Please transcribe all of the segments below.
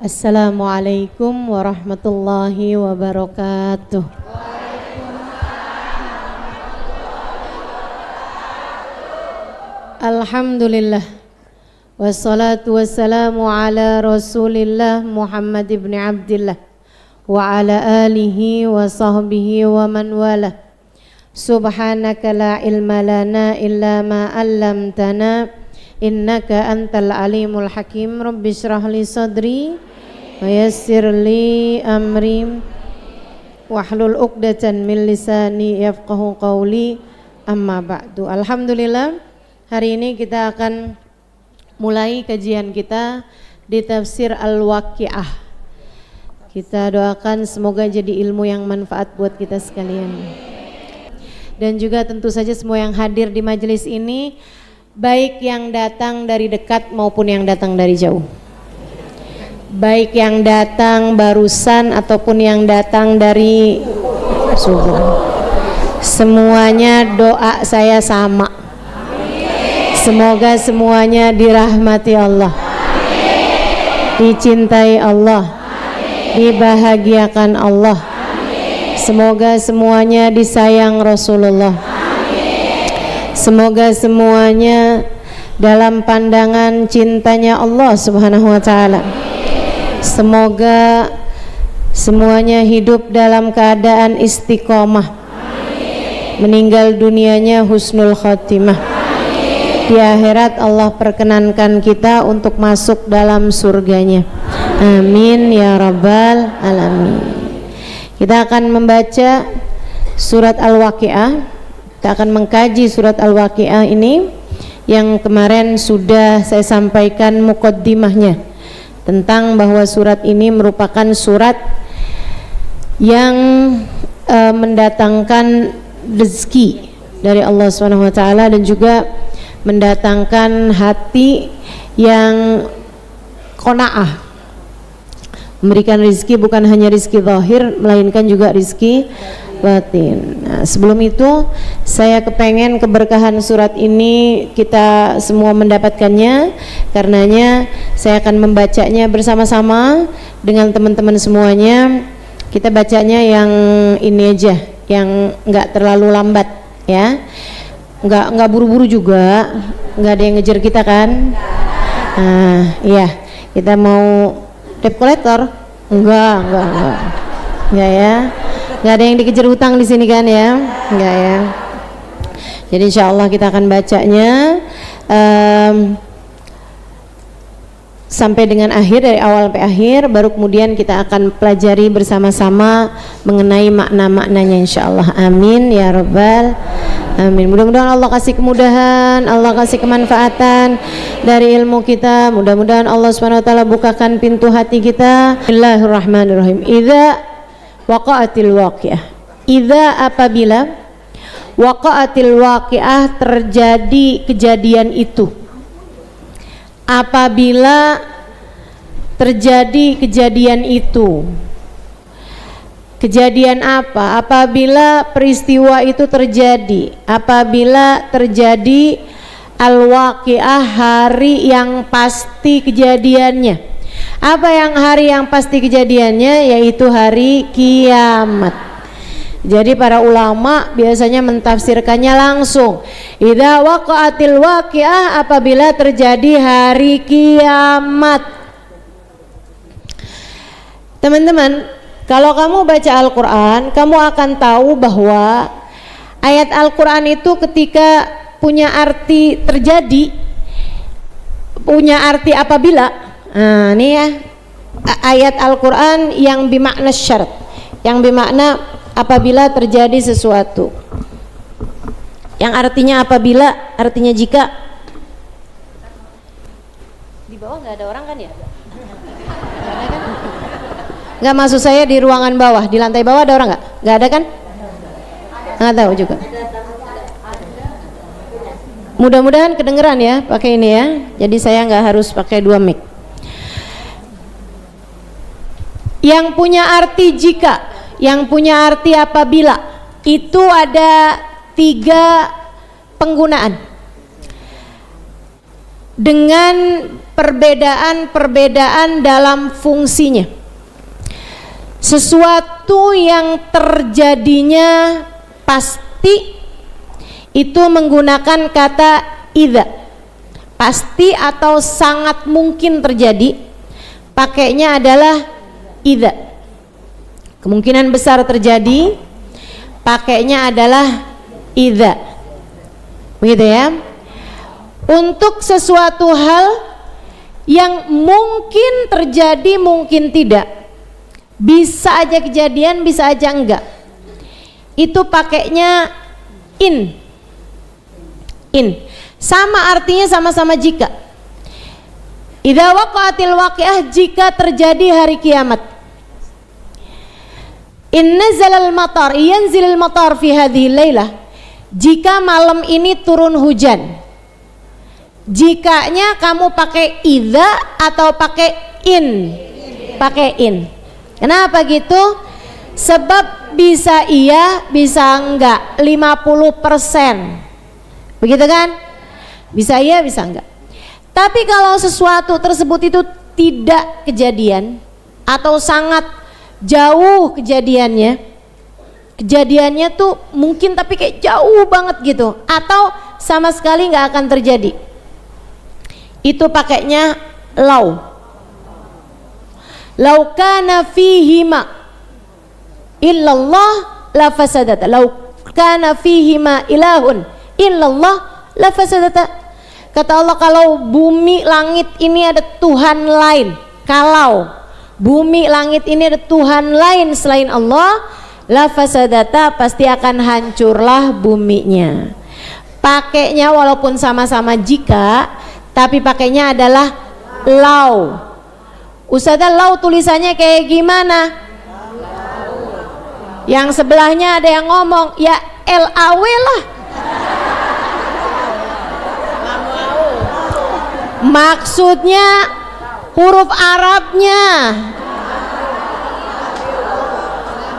Assalamualaikum warahmatullahi wabarakatuh. Alhamdulillah wassalatu wassalamu ala Rasulillah Muhammad ibn Abdillah wa ala alihi wa sahbihi wa man wala. Subhanaka la ilma lana illa ma 'allamtana innaka antal alimul hakim. Rabbi shrah li sadri wa yassir li amri wahlul 'uqdatan min lisani yafqahu qawli. Amma ba'du. Alhamdulillah, hari ini kita akan mulai kajian kita di tafsir Al-Waqi'ah. Kita doakan semoga jadi ilmu yang manfaat buat kita sekalian. Dan juga tentu saja semua yang hadir di majelis ini, baik yang datang dari dekat maupun yang datang dari jauh, baik yang datang barusan ataupun yang datang dari subuh, semuanya doa saya sama. Semoga semuanya dirahmati Allah, dicintai Allah, dibahagiakan Allah. Semoga semuanya disayang Rasulullah. Semoga semuanya dalam pandangan cintanya Allah Subhanahu wa ta'ala. Semoga semuanya hidup dalam keadaan istiqomah, meninggal dunianya husnul khatimah. Di akhirat Allah perkenankan kita untuk masuk dalam surganya. Amin ya rabbal alamin. Kita akan membaca surat Al-Waqi'ah. Kita akan mengkaji surat Al-Waqi'ah ini yang kemarin sudah saya sampaikan muqaddimahnya, tentang bahwa surat ini merupakan surat yang mendatangkan rezeki dari Allah Subhanahu wa taala dan juga mendatangkan hati yang qanaah, memberikan rezeki bukan hanya rezeki zahir melainkan juga rezeki batin. Nah, sebelum itu saya kepengen keberkahan surat ini kita semua mendapatkannya. Karenanya saya akan membacanya bersama-sama dengan teman-teman semuanya. Kita bacanya yang ini aja, yang enggak terlalu lambat ya. Enggak buru-buru juga, enggak ada yang ngejar kita kan? Nah, iya, kita mau debt collector? Enggak ya. Enggak ada yang dikejar hutang di sini kan ya? Enggak ya. Jadi insyaallah kita akan bacanya sampai dengan akhir, dari awal sampai akhir, baru kemudian kita akan pelajari bersama-sama mengenai makna-maknanya insyaallah. Amin ya rabbal amin. Mudah-mudahan Allah kasih kemudahan, Allah kasih kemanfaatan dari ilmu kita. Mudah-mudahan Allah Subhanahu wa taala bukakan pintu hati kita. Bismillahirrahmanirrahim. Idza waqa'atil waqi'ah. Idza, apabila, waqa'atil waqi'ah, terjadi kejadian itu. Apabila terjadi kejadian itu. Kejadian apa? Apabila peristiwa itu terjadi, apabila terjadi al-waqi'ah, hari yang pasti kejadiannya. Apa yang hari yang pasti kejadiannya? Yaitu hari kiamat. Jadi para ulama biasanya mentafsirkannya langsung, idza waqa'atil waqi'ah, apabila terjadi hari kiamat. Teman-teman, kalau kamu baca Al-Quran, kamu akan tahu bahwa ayat Al-Quran itu ketika punya arti terjadi, punya arti apabila. Nah, ini ya, ayat Al-Quran yang bimakna syarat, yang bimakna apabila terjadi sesuatu, yang artinya apabila, artinya jika. Di bawah nggak ada orang kan ya? Nggak, maksud saya di ruangan bawah, di lantai bawah ada orang nggak? Nggak ada kan? Nggak tahu juga. Mudah-mudahan kedengeran ya pakai ini ya. Jadi saya nggak harus pakai 2 mic. Yang punya arti jika, yang punya arti apabila, itu ada 3 penggunaan. Dengan perbedaan-perbedaan dalam fungsinya. Sesuatu yang terjadinya pasti itu menggunakan kata idza. Pasti atau sangat mungkin terjadi, pakainya adalah idza. Kemungkinan besar terjadi, pakainya adalah idza. Begitu ya. Untuk sesuatu hal yang mungkin terjadi, mungkin tidak, bisa aja kejadian, bisa aja enggak, itu pakainya in. Sama artinya, sama-sama jika. Idza waqa'atil waqi'ah, jika terjadi hari kiamat. In nazalal matar, yanzilul matar fi hadhihi lailah, jika malam ini turun hujan. Jikanya kamu pakai idza atau pakai in? Pakai in. Kenapa gitu? Sebab bisa iya, bisa enggak, 50%. Begitu kan? Bisa iya, bisa enggak. Tapi kalau sesuatu tersebut itu tidak kejadian atau sangat jauh kejadiannya tuh mungkin tapi kayak jauh banget gitu, atau sama sekali nggak akan terjadi, itu pakainya lau. Lau kana fihima illallah la fasadata. Lau kana fihima ilahun illallah la fasadata. Kata Allah, kalau bumi langit ini ada Tuhan lain, kalau bumi langit ini ada Tuhan lain selain Allah, la fasadata, pasti akan hancurlah buminya. Pakainya walaupun sama-sama jika, tapi pakainya adalah lau. Ustazah, lau tulisannya kayak gimana? Yang sebelahnya ada yang ngomong, ya LAW lah. Maksudnya huruf Arabnya.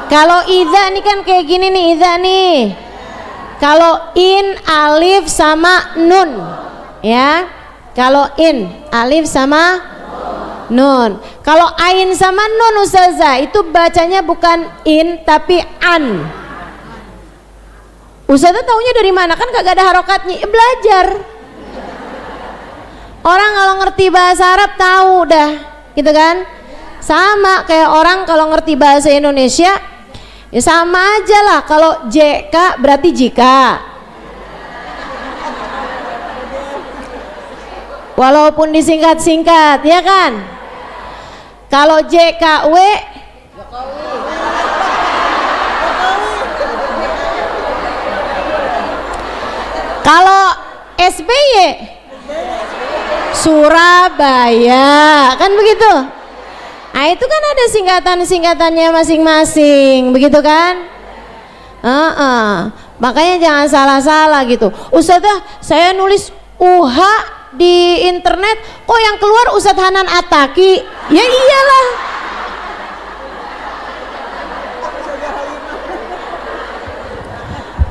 Kalau idza nih kan kayak gini nih, idza nih. Kalau in, alif sama nun, ya. Kalau in, alif sama nun. Kalau ain sama nun, Ustazah, itu bacanya bukan in tapi an. Ustazah taunya dari mana? Kan kagak ada harokatnya. Belajar. Orang kalau ngerti bahasa Arab tahu dah, gitu kan? Sama kayak orang kalau ngerti bahasa Indonesia, ya sama aja lah. Kalau JK berarti jika, walaupun disingkat-singkat, ya kan? Kalau JKW, kalau SBY, Surabaya, kan begitu. Nah itu kan ada singkatan-singkatannya masing-masing, begitu kan? Makanya jangan salah-salah gitu. Ustazah, saya nulis UH di internet, kok yang keluar Ustadz Hanan Ataki? Ya iyalah.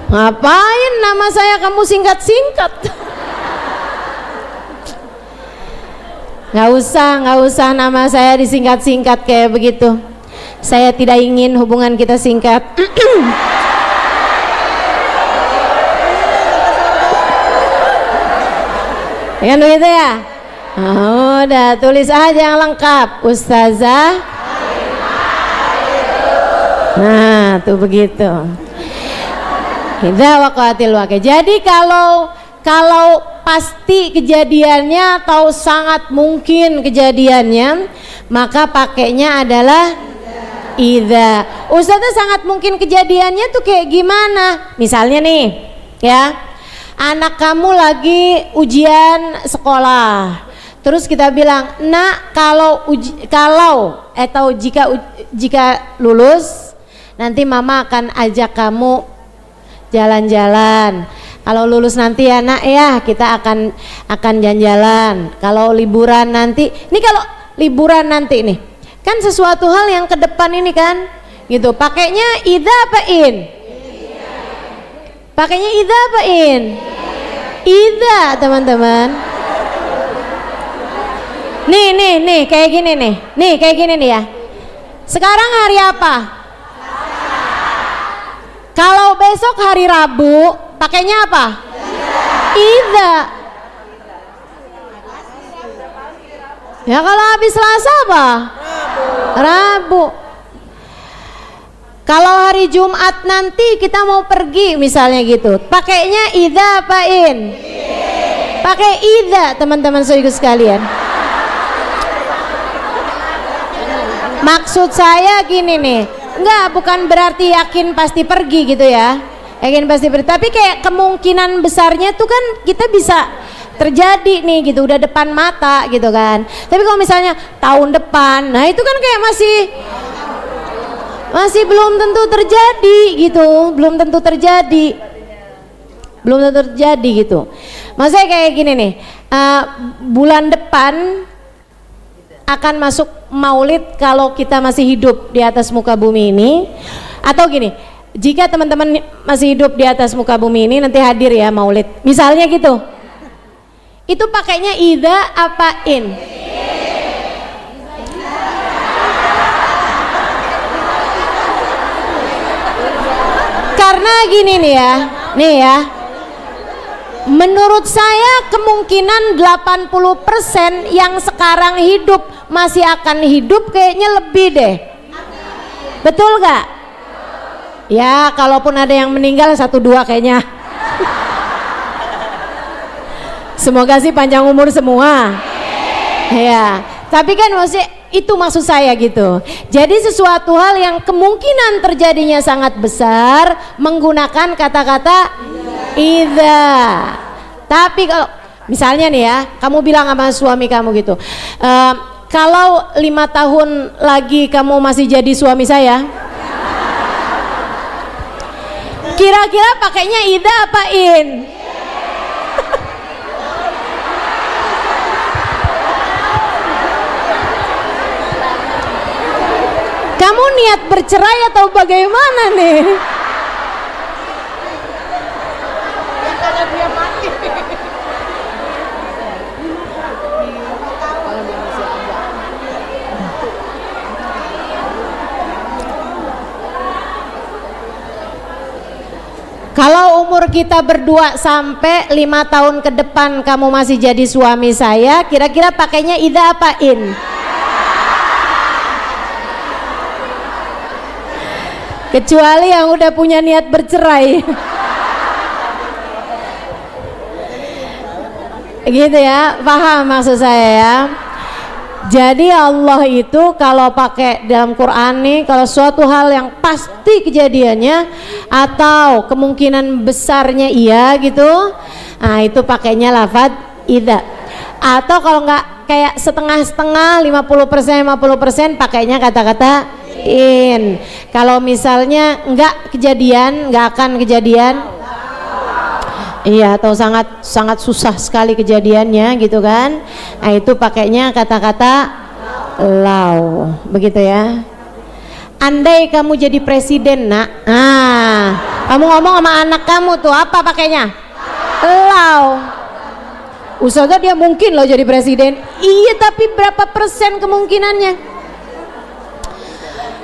Ngapain nama saya kamu singkat-singkat? Nggak usah nama saya disingkat-singkat kayak begitu. Saya tidak ingin hubungan kita singkat. Kan begitu ya? Oh, udah tulis aja yang lengkap, Ustazah. Nah, tuh begitu. Idza waqa'atil waqi'ah. Jadi kalau pasti kejadiannya atau sangat mungkin kejadiannya, maka pakainya adalah idza. Ustazah, sangat mungkin kejadiannya tuh kayak gimana? Misalnya nih, ya, anak kamu lagi ujian sekolah, terus kita bilang, nak, jika lulus, nanti mama akan ajak kamu jalan-jalan. Kalau lulus nanti ya nak ya, kita akan jalan-jalan. Kalau liburan nanti, ini kalau liburan nanti nih, kan sesuatu hal yang ke depan ini kan, gitu. Pakainya idza apa in? Pakainya idza apa in? Idza, teman-teman. Nih, kayak gini nih. Nih, kayak gini nih ya. Sekarang hari apa? Kalau besok hari Rabu, pakainya apa? Idza. Ya kalau habis Selasa apa? Rabu. Kalau hari Jumat nanti kita mau pergi misalnya gitu, pakainya idza apa in? Pakai idza, teman-teman saudara sekalian. Maksud saya gini nih, enggak, bukan berarti yakin pasti pergi gitu ya, yakin pasti pergi, tapi kayak kemungkinan besarnya tuh kan kita bisa terjadi nih gitu, udah depan mata gitu kan. Tapi kalau misalnya tahun depan, nah itu kan kayak masih belum tentu terjadi gitu, belum tentu terjadi gitu. Maksudnya kayak gini nih, bulan depan akan masuk maulid kalau kita masih hidup di atas muka bumi ini, atau gini, jika teman-teman masih hidup di atas muka bumi ini nanti hadir ya maulid, misalnya gitu, itu pakainya idza apa in? Karena gini nih ya, menurut saya kemungkinan 80% yang sekarang hidup masih akan hidup kayaknya lebih deh. Betul gak? Ya kalaupun ada yang meninggal 1-2 kayaknya. Semoga sih panjang umur semua. Ya, tapi kan maksudnya itu maksud saya gitu. Jadi sesuatu hal yang kemungkinan terjadinya sangat besar menggunakan kata-kata idza. Tapi kalau misalnya nih ya, kamu bilang sama suami kamu gitu, kalau 5 tahun lagi kamu masih jadi suami saya, kira-kira pakainya idza apa in? Kamu niat bercerai atau bagaimana nih? Kalau umur kita berdua sampai 5 tahun ke depan kamu masih jadi suami saya, kira-kira pakainya idza apa in? Kecuali yang udah punya niat bercerai. Gitu ya, paham maksud saya ya. Jadi Allah itu kalau pakai dalam Quran nih, kalau suatu hal yang pasti kejadiannya atau kemungkinan besarnya iya gitu, nah itu pakainya lafadz idza. Atau kalau nggak kayak setengah-setengah 50% pakainya kata-kata in. Kalau misalnya nggak akan kejadian, iya, atau sangat susah sekali kejadiannya gitu kan, nah itu pakainya kata-kata lau, begitu ya. Andai kamu jadi presiden nak, kamu ngomong sama anak kamu tuh apa pakainya? Lau. Ustazah dia mungkin loh jadi presiden, iya tapi berapa persen kemungkinannya?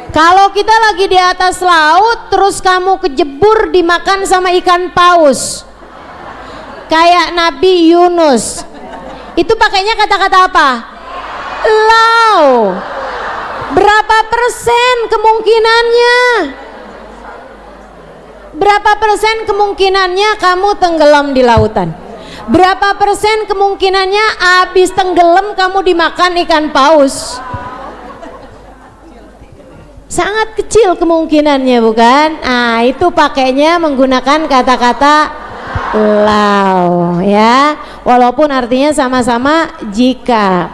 Kalau kita lagi di atas laut terus kamu kejebur dimakan sama ikan paus kayak Nabi Yunus, itu pakainya kata-kata apa? Lau. Berapa persen kemungkinannya? Berapa persen kemungkinannya kamu tenggelam di lautan? Berapa persen kemungkinannya habis tenggelam kamu dimakan ikan paus? Sangat kecil kemungkinannya, bukan? Nah itu pakainya menggunakan kata-kata lau ya, walaupun artinya sama-sama jika.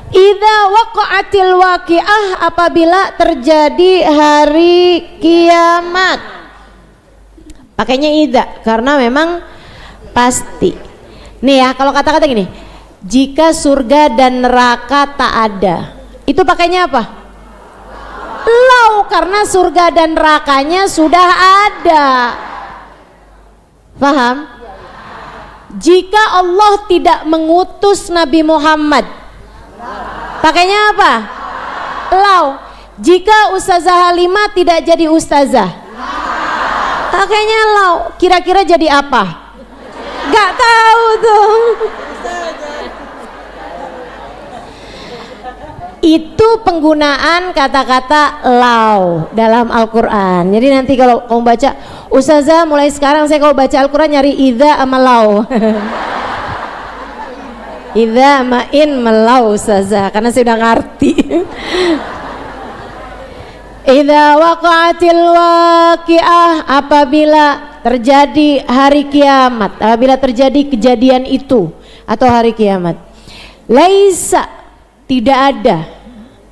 Idza waqa'atil waqi'ah, apabila terjadi hari kiamat, pakainya idza karena memang pasti. Nih ya, kalau kata-kata gini, jika surga dan neraka tak ada, itu pakainya apa? Lau, karena surga dan nerakanya sudah ada. Paham? Jika Allah tidak mengutus Nabi Muhammad Pakainya apa? Lau. Jika Ustazah Halimah tidak jadi ustazah, pakainya lau. Kira-kira jadi apa? Gak tahu tuh. Itu penggunaan kata-kata lau dalam Al-Quran. Jadi nanti kalau kamu baca, Ustazah mulai sekarang saya kalau baca Al-Quran nyari idza sama lau. Idza ma'in melau Ustazah, karena saya udah ngerti. Idza waqa'atil waqi'ah, apabila terjadi hari kiamat, apabila terjadi kejadian itu atau hari kiamat. Laisa, tidak ada.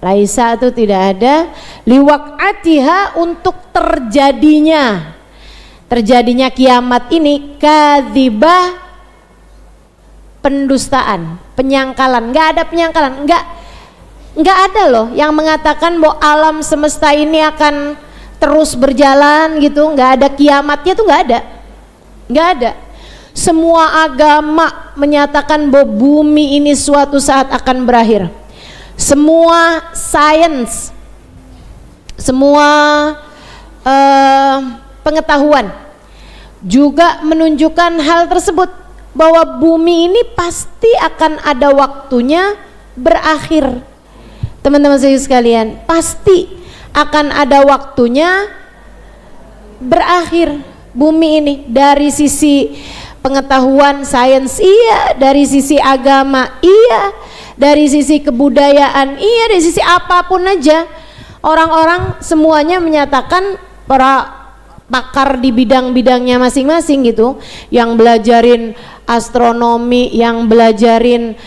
Laisa itu tidak ada, liwaq'atiha, untuk terjadinya kiamat ini, kadzibah, pendustaan, penyangkalan. Enggak ada penyangkalan, enggak ada loh yang mengatakan bahwa alam semesta ini akan terus berjalan gitu, enggak ada kiamatnya, tuh enggak ada. Semua agama menyatakan bahwa bumi ini suatu saat akan berakhir. Semua sains, semua pengetahuan juga menunjukkan hal tersebut, bahwa bumi ini pasti akan ada waktunya berakhir. Teman-teman saya sekalian, pasti akan ada waktunya berakhir bumi ini. Dari sisi pengetahuan sains iya, dari sisi agama iya, dari sisi kebudayaan iya, dari sisi apapun aja, orang-orang semuanya menyatakan, para pakar di bidang-bidangnya masing-masing gitu, yang belajarin astronomi, yang belajarin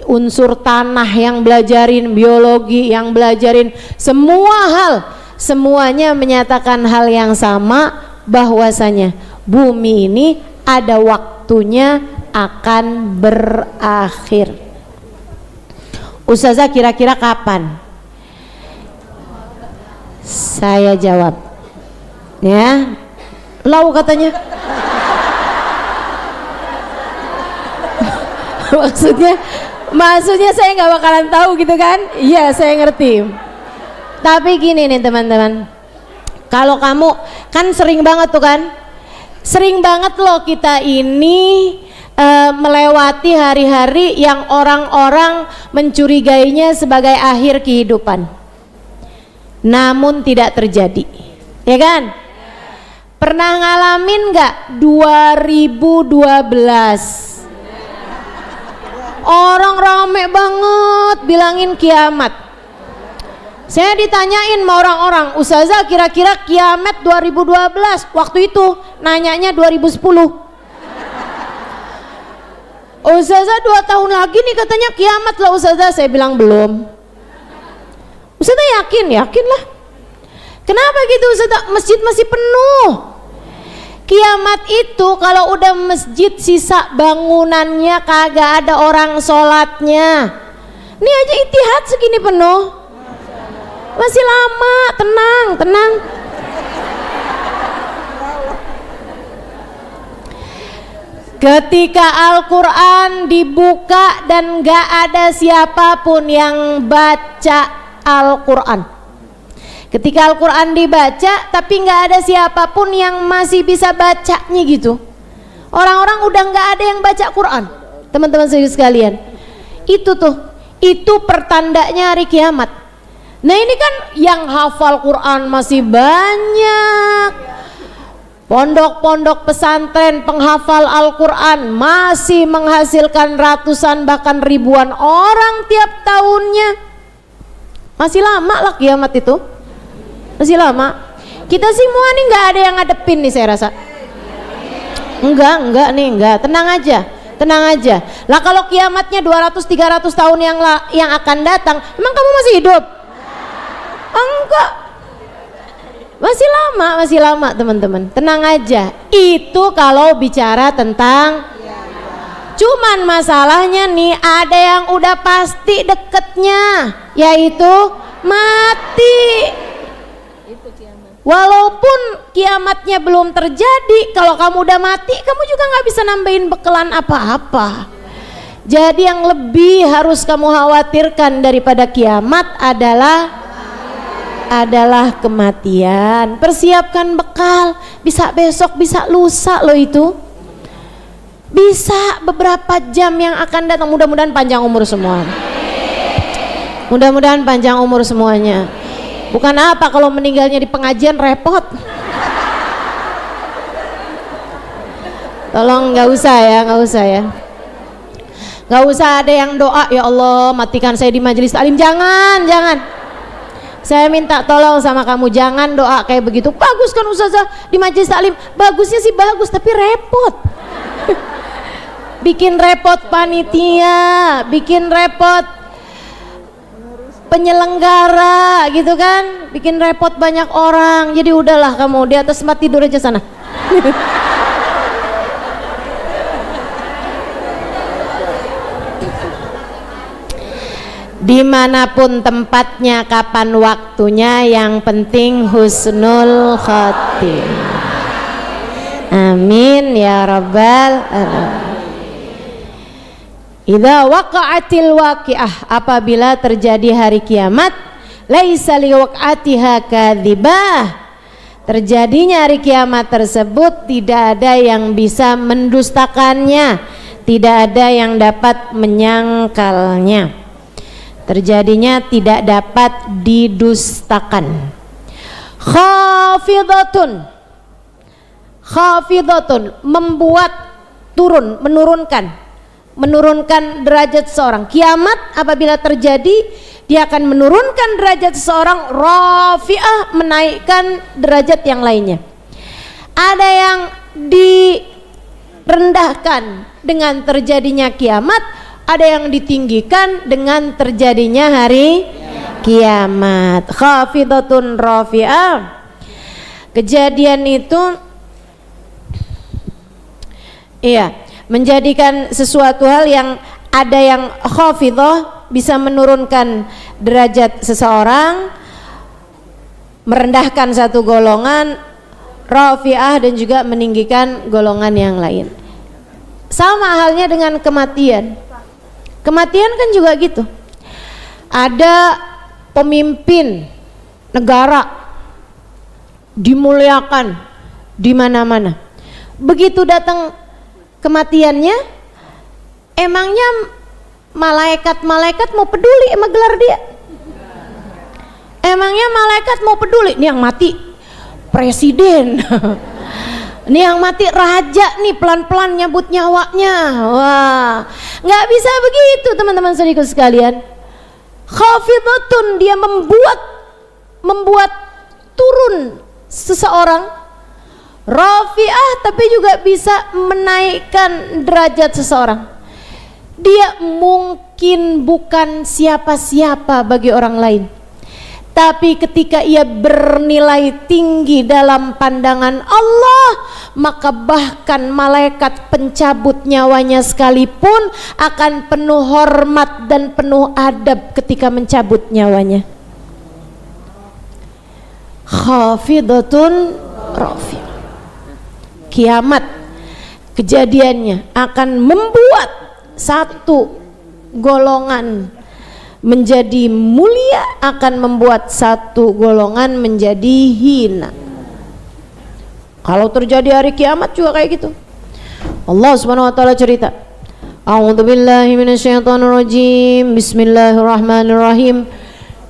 unsur tanah, yang belajarin biologi, yang belajarin semua hal, semuanya menyatakan hal yang sama, bahwasanya bumi ini ada waktunya akan berakhir. Ustazah, kira-kira kapan? Saya jawab, ya, lau katanya. Maksudnya saya nggak bakalan tahu gitu kan? Iya, saya ngerti. Tapi gini nih teman-teman, kalau kamu kan sering banget tuh kan, sering banget loh kita ini melewati hari-hari yang orang-orang mencurigainya sebagai akhir kehidupan, namun tidak terjadi, ya kan? Pernah ngalamin nggak 2012 orang rame banget bilangin kiamat? Saya ditanyain sama orang-orang, Ustazah kira-kira kiamat 2012, waktu itu nanyanya 2010. Ustazah 2 tahun lagi nih katanya kiamat lah Ustazah. Saya bilang belum. Ustazah yakin? Yakin lah. Kenapa gitu Ustazah? Masjid masih penuh. Kiamat itu kalau udah masjid sisa bangunannya kagak ada orang sholatnya. Ini aja Itihad segini penuh. Masih lama, tenang. Ketika Al-Quran dibuka dan gak ada siapapun yang baca Al-Quran, ketika Al-Quran dibaca tapi gak ada siapapun yang masih bisa bacanya gitu, orang-orang udah gak ada yang baca Quran. Teman-teman sekalian, itu pertandanya hari kiamat. Nah ini kan yang hafal Quran masih banyak, pondok-pondok pesantren penghafal Al-Quran masih menghasilkan ratusan bahkan ribuan orang tiap tahunnya. Masih lama lah kiamat itu, masih lama. Kita semua nih nggak ada yang ngadepin nih saya rasa. Enggak nih, tenang aja. Lah kalau kiamatnya 200-300 tahun yang akan datang, emang kamu masih hidup? Enggak. Masih lama teman-teman, tenang aja. Itu kalau bicara tentang cuman masalahnya nih ada yang udah pasti deketnya, yaitu mati. Walaupun kiamatnya belum terjadi, kalau kamu udah mati kamu juga nggak bisa nambahin bekalan apa-apa. Jadi yang lebih harus kamu khawatirkan daripada kiamat adalah kematian. Persiapkan bekal, bisa besok, bisa lusa loh itu. Bisa beberapa jam yang akan datang. Mudah-mudahan panjang umur semua. Mudah-mudahan panjang umur semuanya. Bukan apa kalau meninggalnya di pengajian repot. Tolong nggak usah ya. Nggak usah ada yang doa, ya Allah matikan saya di majelis taklim. Jangan. Saya minta tolong sama kamu, jangan doa kayak begitu. Bagus kan ustazah di majelis taklim, bagusnya sih bagus, tapi repot. Bikin repot panitia, bikin repot penyelenggara gitu kan, bikin repot banyak orang. Jadi udahlah kamu di atas tempat tidur aja sana. Dimanapun tempatnya, kapan waktunya, yang penting husnul khotimah. Amin ya rabbal alamin. Idza waqa'atil waqi'ah, apabila terjadi hari kiamat, laisa liwaq'atiha kadzibah, terjadinya hari kiamat tersebut tidak ada yang bisa mendustakannya, tidak ada yang dapat menyangkalnya. Terjadinya tidak dapat didustakan. Khafidatun, membuat turun, menurunkan derajat seseorang. Kiamat apabila terjadi, dia akan menurunkan derajat seseorang. Rafi'ah, menaikkan derajat yang lainnya. Ada yang direndahkan dengan terjadinya kiamat, ada yang ditinggikan dengan terjadinya hari kiamat. Khafidatun rafi'ah. Kejadian itu menjadikan sesuatu hal yang ada yang khafidah, bisa menurunkan derajat seseorang, merendahkan satu golongan, rafi'ah, dan juga meninggikan golongan yang lain. Sama halnya dengan kematian. Kematian kan juga gitu. Ada pemimpin negara dimuliakan di mana-mana. Begitu datang kematiannya, emangnya malaikat mau peduli sama gelar dia? Emangnya malaikat mau peduli? Ini yang mati presiden. Ini yang mati raja nih, pelan-pelan nyabut nyawanya. Wah, nggak bisa begitu teman-teman saudaraku sekalian. Khafidatun, dia membuat turun seseorang. Rafi'ah, tapi juga bisa menaikkan derajat seseorang. Dia mungkin bukan siapa-siapa bagi orang lain, tapi ketika ia bernilai tinggi dalam pandangan Allah, maka bahkan malaikat pencabut nyawanya sekalipun akan penuh hormat dan penuh adab ketika mencabut nyawanya. Khafidatun rafi'ah. Kiamat kejadiannya akan membuat satu golongan menjadi mulia, akan membuat satu golongan menjadi hina. Kalau terjadi hari kiamat juga kayak gitu. Allah Subhanahu wa taala cerita, A'udzubillahi minasyaitonirrajim. Bismillahirrahmanirrahim.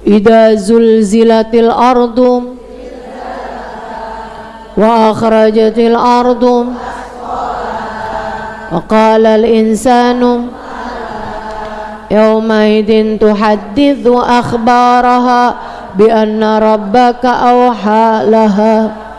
Idza zulzilatil ardu wa akhrajatil ardu wa qala al insanu yaumaidin tuhaddithu akhbaraha bi anna rabbaka awha laha.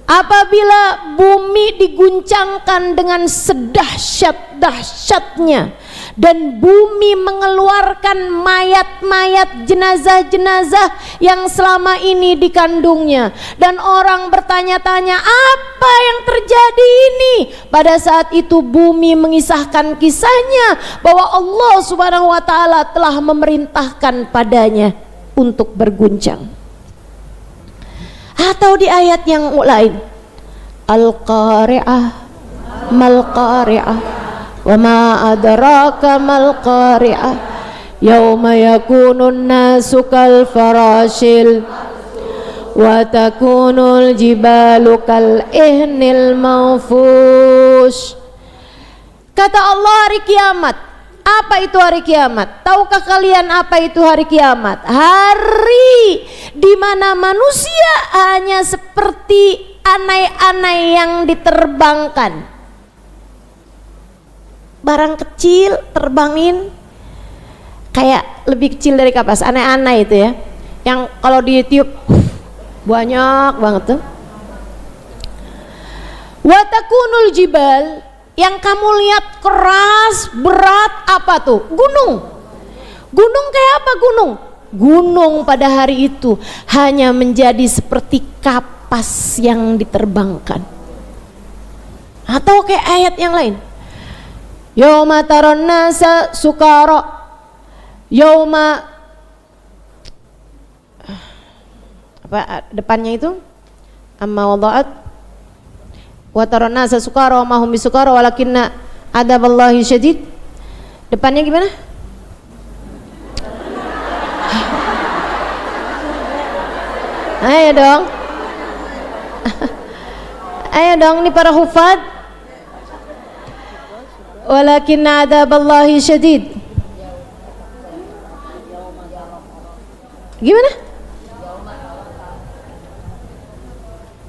Apabila bumi diguncangkan dengan sedahsyat-dahsyatnya dan bumi mengeluarkan mayat-mayat, jenazah-jenazah yang selama ini dikandungnya, dan orang bertanya-tanya apa yang terjadi ini, pada saat itu bumi mengisahkan kisahnya bahwa Allah Subhanahu wa taala telah memerintahkan padanya untuk berguncang. Atau di ayat yang lain, Al-Qari'ah, Mal-Qari'ah, Wa ma adraka mal qari'ah. Yauma yakunun nasu kal farashil wa takunul jibalu kal ihnil manfush. Kata Allah, hari kiamat. Apa itu hari kiamat? Tahukah kalian apa itu hari kiamat? Hari di mana manusia hanya seperti anai-anai yang diterbangkan. Barang kecil terbangin kayak lebih kecil dari kapas, anai-anai itu ya. Yang kalau ditiup banyak banget tuh. Wa takunul jibal, yang kamu lihat keras, berat, apa tuh? Gunung. Gunung kayak apa gunung? Gunung pada hari itu hanya menjadi seperti kapas yang diterbangkan. Atau kayak ayat yang lain. Yauma taron nasa sukara. Yauma, apa depannya itu? Amma wada'at wa taron nasa sukara wa mahum bisukara walakinna adaballahi syadid. Depannya gimana? Ayo dong. Ayo dong nih para hufad. Walakinna adaballahi syadid. Gimana?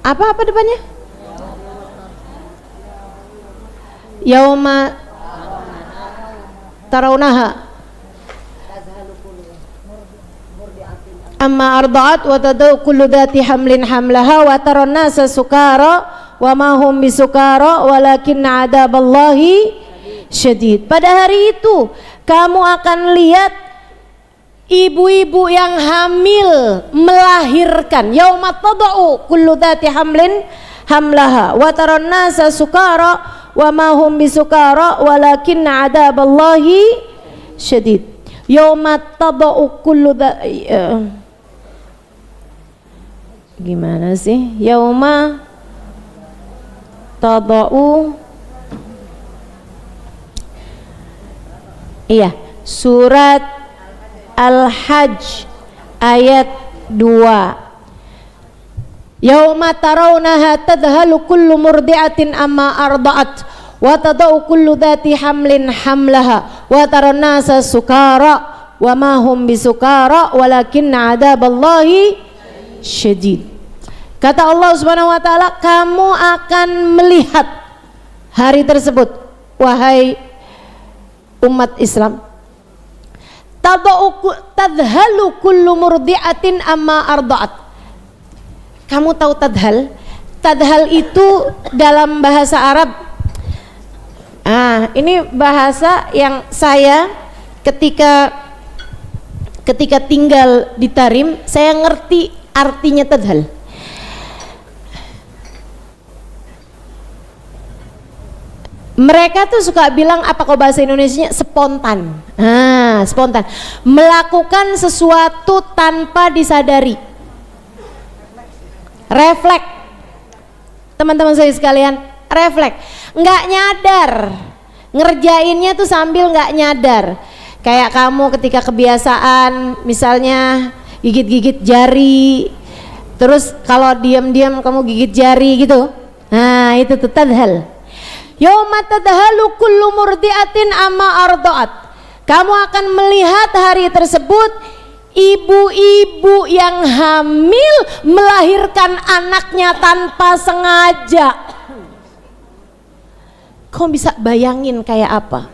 Apa depannya? Yauma tarawnaha amma arda'at wa tadau kullu dhati hamlin hamlaha wa taran nasa sukara wa ma hum bisukara walakinna adaballahi syadid. Pada hari itu kamu akan lihat ibu-ibu yang hamil melahirkan. Yauma tadau kullu dhati hamlin hamlaha wa taran nasa sukara wa ma hum bisukara walakinna adaballahi syadid. Yauma tadau kullu gimana sih? Yauma tadau, iya, surat Al-Hajj ayat 2. Yauma tarawnaha tadhalu kullu murdi'atin amma arda'at wa tadau kullu dhati hamlin hamlaha wa taran nasa sukara wa ma hum bisukara walakinna adaballahi syadid. Kata Allah Subhanahu wa taala, kamu akan melihat hari tersebut wahai umat Islam. Tadhalu kullu murdi'atin amma arda'at. Kamu tahu tadhal? Tadhal itu dalam bahasa Arab. Ini bahasa yang saya ketika tinggal di Tarim, saya ngerti artinya tadhal. Mereka tuh suka bilang, apa kok bahasa Indonesianya, spontan. Spontan. Melakukan sesuatu tanpa disadari. Refleks. Teman-teman saya sekalian, refleks. Nggak nyadar. Ngerjainnya tuh sambil nggak nyadar. Kayak kamu ketika kebiasaan misalnya gigit-gigit jari, terus kalau diam-diam kamu gigit jari gitu. Nah, itu tuh tadhal. Yauma tadhalu kullu murdi'atin amma arda'at. Kamu akan melihat hari tersebut ibu-ibu yang hamil melahirkan anaknya tanpa sengaja. Kamu bisa bayangin kayak apa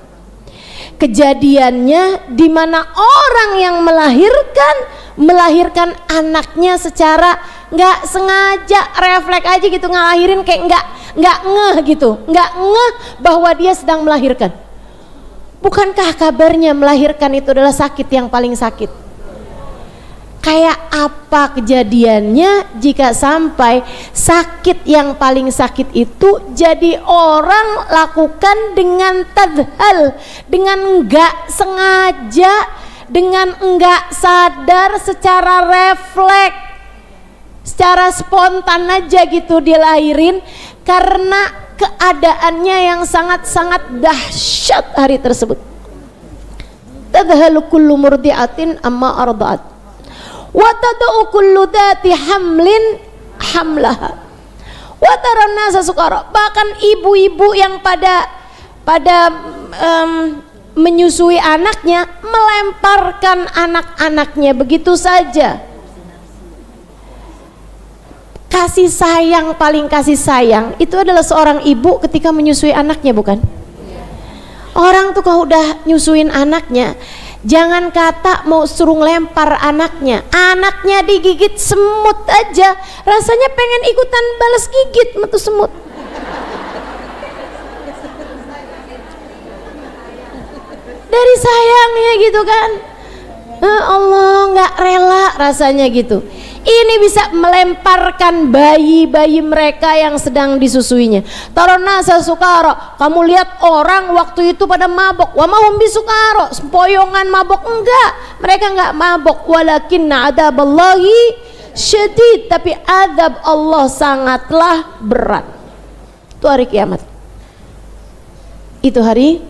kejadiannya, di mana orang yang melahirkan anaknya secara nggak sengaja, refleks aja gitu, ngelahirin kayak nggak ngeh gitu, nggak ngeh bahwa dia sedang melahirkan. Bukankah kabarnya melahirkan itu adalah sakit yang paling sakit? Kayak apa kejadiannya jika sampai sakit yang paling sakit itu jadi orang lakukan dengan tadhal, dengan enggak sengaja, dengan enggak sadar, secara refleks, secara spontan aja gitu dilahirin, karena keadaannya yang sangat-sangat dahsyat hari tersebut. Tadhalu kullu murdi'atin amma arda'at wa tada'u kullu dhati hamlin hamlaha wa taran nasa sukara. Bahkan ibu-ibu yang pada menyusui anaknya melemparkan anak-anaknya begitu saja. Kasih sayang, paling kasih sayang itu adalah seorang ibu ketika menyusui anaknya, bukan? Orang tuh kalau udah nyusuin anaknya, jangan kata mau suruh lempar anaknya digigit semut aja rasanya pengen ikutan balas gigit metu semut. Dari sayangnya gitu kan, Allah nggak rela rasanya gitu. Ini bisa melemparkan bayi-bayi mereka yang sedang disusuinya. Taronasa sukara, kamu lihat orang waktu itu pada mabok. Wa mahum bisukara, sempoyongan mabok, enggak, mereka enggak mabok. Walakinna adaballahi syadid, tapi adab Allah sangatlah berat. Itu hari kiamat. Itu hari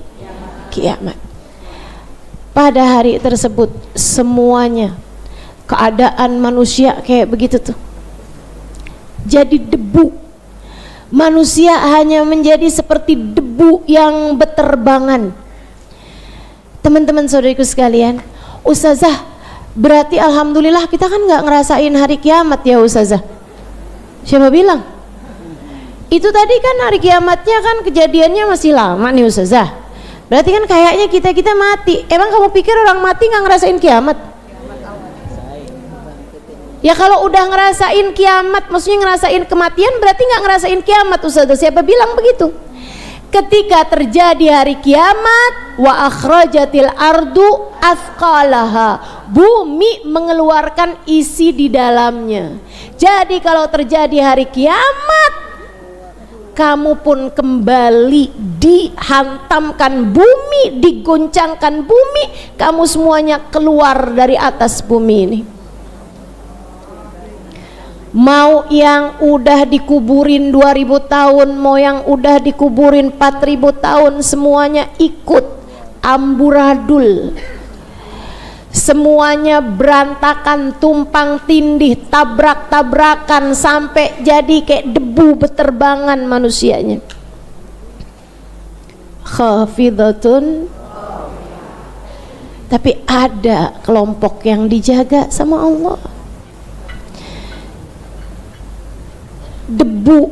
kiamat. Pada hari tersebut semuanya keadaan manusia kayak begitu tuh, jadi debu. Manusia hanya menjadi seperti debu yang beterbangan. Teman-teman saudariku sekalian, Ustazah, berarti alhamdulillah kita kan nggak ngerasain hari kiamat ya Ustazah? Siapa bilang? Itu tadi kan hari kiamatnya kan kejadiannya masih lama nih Ustazah. Berarti kan kayaknya kita mati. Emang kamu pikir orang mati nggak ngerasain kiamat? Ya kalau udah ngerasain kiamat, maksudnya ngerasain kematian, berarti nggak ngerasain kiamat Ustazah. Siapa bilang begitu? Ketika terjadi hari kiamat, wa akhrajatil ardu athqalaha, bumi mengeluarkan isi di dalamnya. Jadi kalau terjadi hari kiamat, kamu pun kembali dihantamkan bumi, diguncangkan bumi, kamu semuanya keluar dari atas bumi ini. Mau yang udah dikuburin 2000 tahun, mau yang udah dikuburin 4000 tahun, semuanya ikut amburadul. Semuanya berantakan, tumpang tindih, tabrak-tabrakan sampai jadi kayak debu beterbangan manusianya. Khafidatun, tapi ada kelompok yang dijaga sama Allah. Debu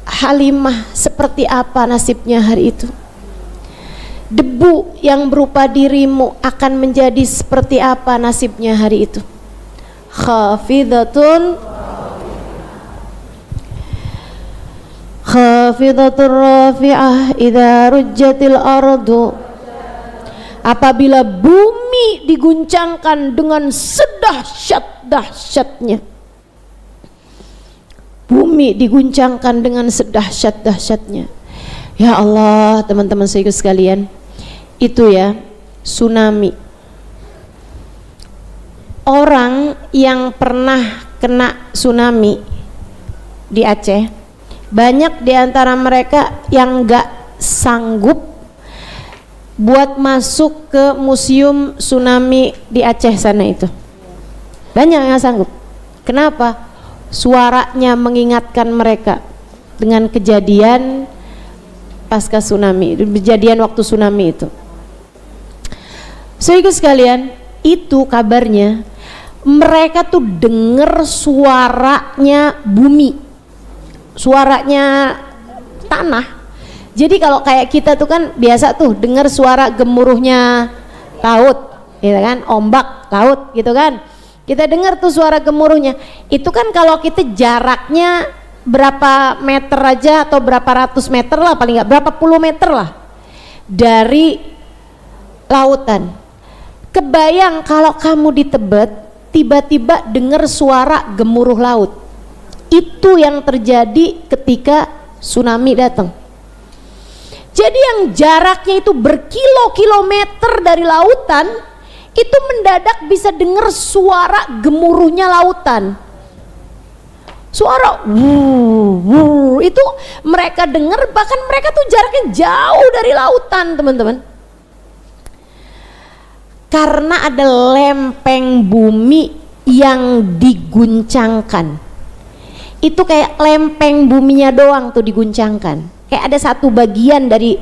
Halimah seperti apa nasibnya hari itu? Debu yang berupa dirimu akan menjadi seperti apa nasibnya hari itu? Khafidatun rafi'ah idza rujjatil ardu, apabila bumi diguncangkan dengan sedahsyat-dahsyatnya. Bumi diguncangkan dengan sedahsyat-dahsyatnya. Ya Allah, teman-teman saudara sekalian, itu ya tsunami. Orang yang pernah kena tsunami di Aceh, banyak di antara mereka yang gak sanggup buat masuk ke museum tsunami di Aceh sana itu. Banyak yang sanggup. Kenapa? Suaranya mengingatkan mereka dengan kejadian pasca tsunami, kejadian waktu tsunami itu. Saudara sekalian, itu kabarnya mereka tuh dengar suaranya bumi, suaranya tanah. Jadi kalau kayak kita tuh kan biasa tuh dengar suara gemuruhnya laut, gitu kan, ombak laut gitu kan. Kita dengar tuh suara gemuruhnya. Itu kan kalau kita jaraknya berapa meter aja atau berapa ratus meter lah, paling nggak berapa puluh meter lah dari lautan. Kebayang kalau kamu di Tebet tiba-tiba dengar suara gemuruh laut. Itu yang terjadi ketika tsunami datang. Jadi yang jaraknya itu berkilo-kilometer dari lautan, itu mendadak bisa dengar suara gemuruhnya lautan. Suara itu mereka dengar, bahkan mereka tuh jaraknya jauh dari lautan, teman-teman. Karena ada lempeng bumi yang diguncangkan. Itu kayak lempeng buminya doang tuh diguncangkan. Kayak ada satu bagian dari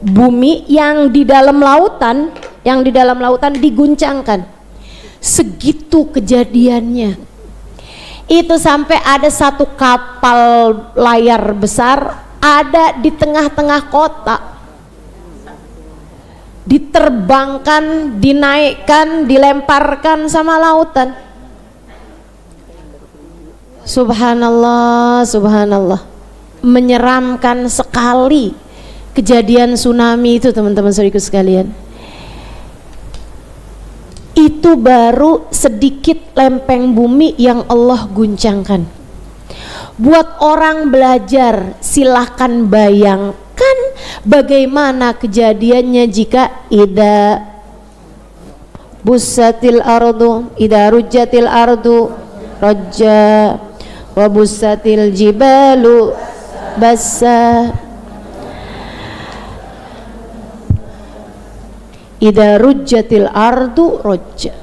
bumi yang di dalam lautan, diguncangkan. Segitu kejadiannya. Itu sampai ada satu kapal layar besar ada di tengah-tengah kota, diterbangkan, dinaikkan, dilemparkan sama lautan. Subhanallah, subhanallah, menyeramkan sekali kejadian tsunami itu, teman-teman saudaraku sekalian. Itu baru sedikit lempeng bumi yang Allah guncangkan. Buat orang belajar, silahkan bayangkan bagaimana kejadiannya jika idza bussatil ardu, idza rujjatil ardu rajja, wa bussatil jibalu bassa. Idza rujjatil ardu rajja,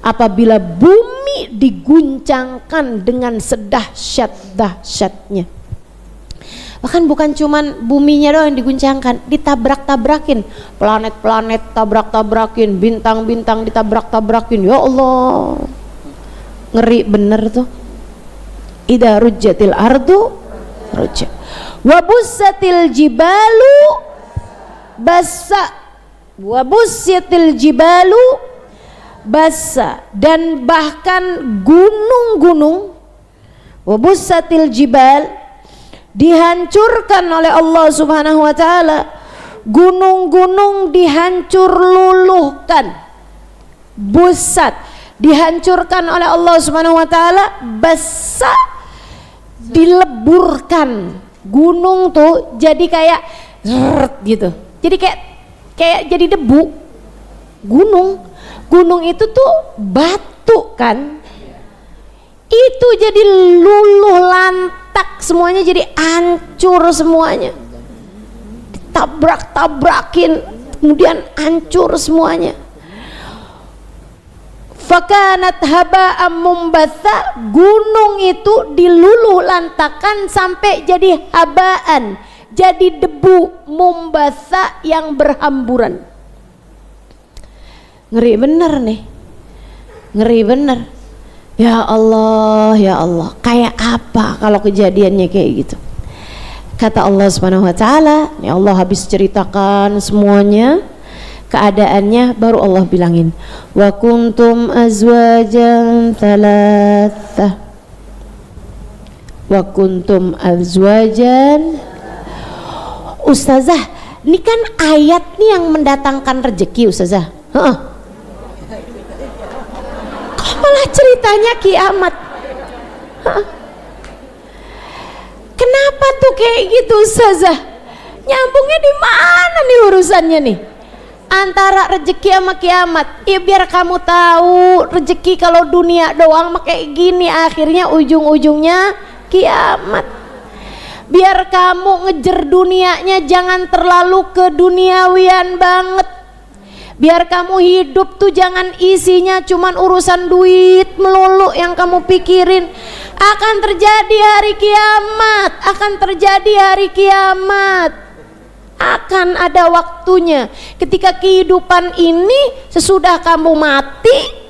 apabila bumi diguncangkan dengan sedahsyat-dahsyatnya. Bahkan bukan cuman buminya doang yang diguncangkan, ditabrak-tabrakin, planet-planet tabrak-tabrakin, bintang-bintang ditabrak-tabrakin. Ya Allah, ngeri bener tuh. Idza rujjatil ardu rajja, wa bussatil jibalu bassa, wa bussatil jibalu bassa, dan bahkan gunung-gunung, wa bussatil jibal, dihancurkan oleh Allah Subhanahu wa taala. Gunung-gunung dihancur luluhkan, bussat, dihancurkan oleh Allah Subhanahu wa taala. Bassa, dileburkan. Gunung tuh jadi kayak gitu, jadi kayak jadi debu. Gunung itu tuh batu kan, itu jadi luluh lantak semuanya, jadi hancur semuanya, ditabrak-tabrakin kemudian hancur semuanya. Fakanat haba'am mumbatha, gunung itu diluluh lantakan sampai jadi habaan, jadi debu, mumbatha yang berhamburan. Ngeri bener nih, ngeri bener. Ya Allah, ya Allah, kayak apa kalau kejadiannya kayak gitu? Kata Allah Subhanahu wa taala, ya Allah habis ceritakan semuanya keadaannya, baru Allah bilangin, wa kuntum azwajan thalatha, wa kuntum azwajan. Ustazah, ini kan ayat nih yang mendatangkan rezeki, Ustazah. Kok malah ceritanya kiamat? Kenapa tuh kayak gitu, Ustazah? Nyambungnya di mana nih urusannya nih? Antara rezeki sama kiamat. Ya biar kamu tahu, rezeki kalau dunia doang mah kayak gini, akhirnya ujung-ujungnya kiamat. Biar kamu ngejar dunianya jangan terlalu keduniawian banget. Biar kamu hidup tuh jangan isinya cuman urusan duit melulu yang kamu pikirin. Akan terjadi hari kiamat, akan terjadi hari kiamat. Akan ada waktunya ketika kehidupan ini sesudah kamu mati,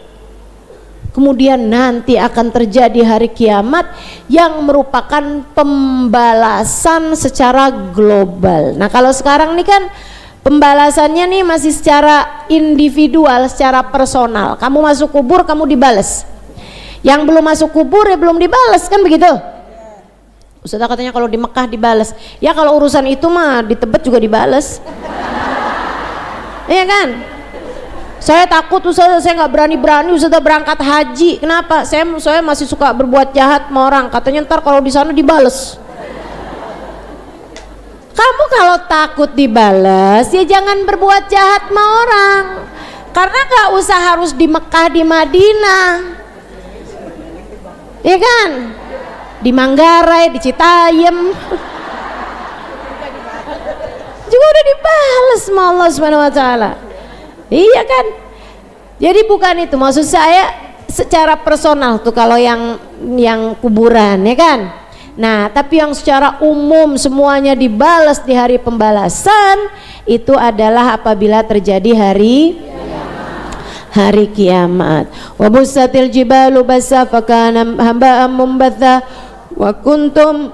kemudian nanti akan terjadi hari kiamat yang merupakan pembalasan secara global. Nah kalau sekarang nih kan pembalasannya nih masih secara individual, secara personal. Kamu masuk kubur kamu dibalas, yang belum masuk kubur ya belum dibalas, kan begitu? Ustazah katanya kalau di Mekah dibalas. Ya kalau urusan itu mah di Tebet juga dibalas. Iya kan? Saya takut Ustazah, saya nggak berani Ustazah berangkat haji. Kenapa? Saya masih suka berbuat jahat sama orang. Katanya ntar kalau di sana dibalas. Kamu kalau takut dibalas ya jangan berbuat jahat sama orang. Karena nggak usah harus di Mekah, di Madinah. Iya kan? di Manggarai, di Citayam juga udah dibalas sama Allah Subhanahu wa taala. Iya kan? Jadi bukan itu maksud saya secara personal tuh kalau yang kuburan ya kan. Nah, tapi yang secara umum semuanya dibalas di hari pembalasan itu adalah apabila terjadi hari kiamat. Wa bussatil jibalu bassa fakana hamba'an mumbatha wa kuntum,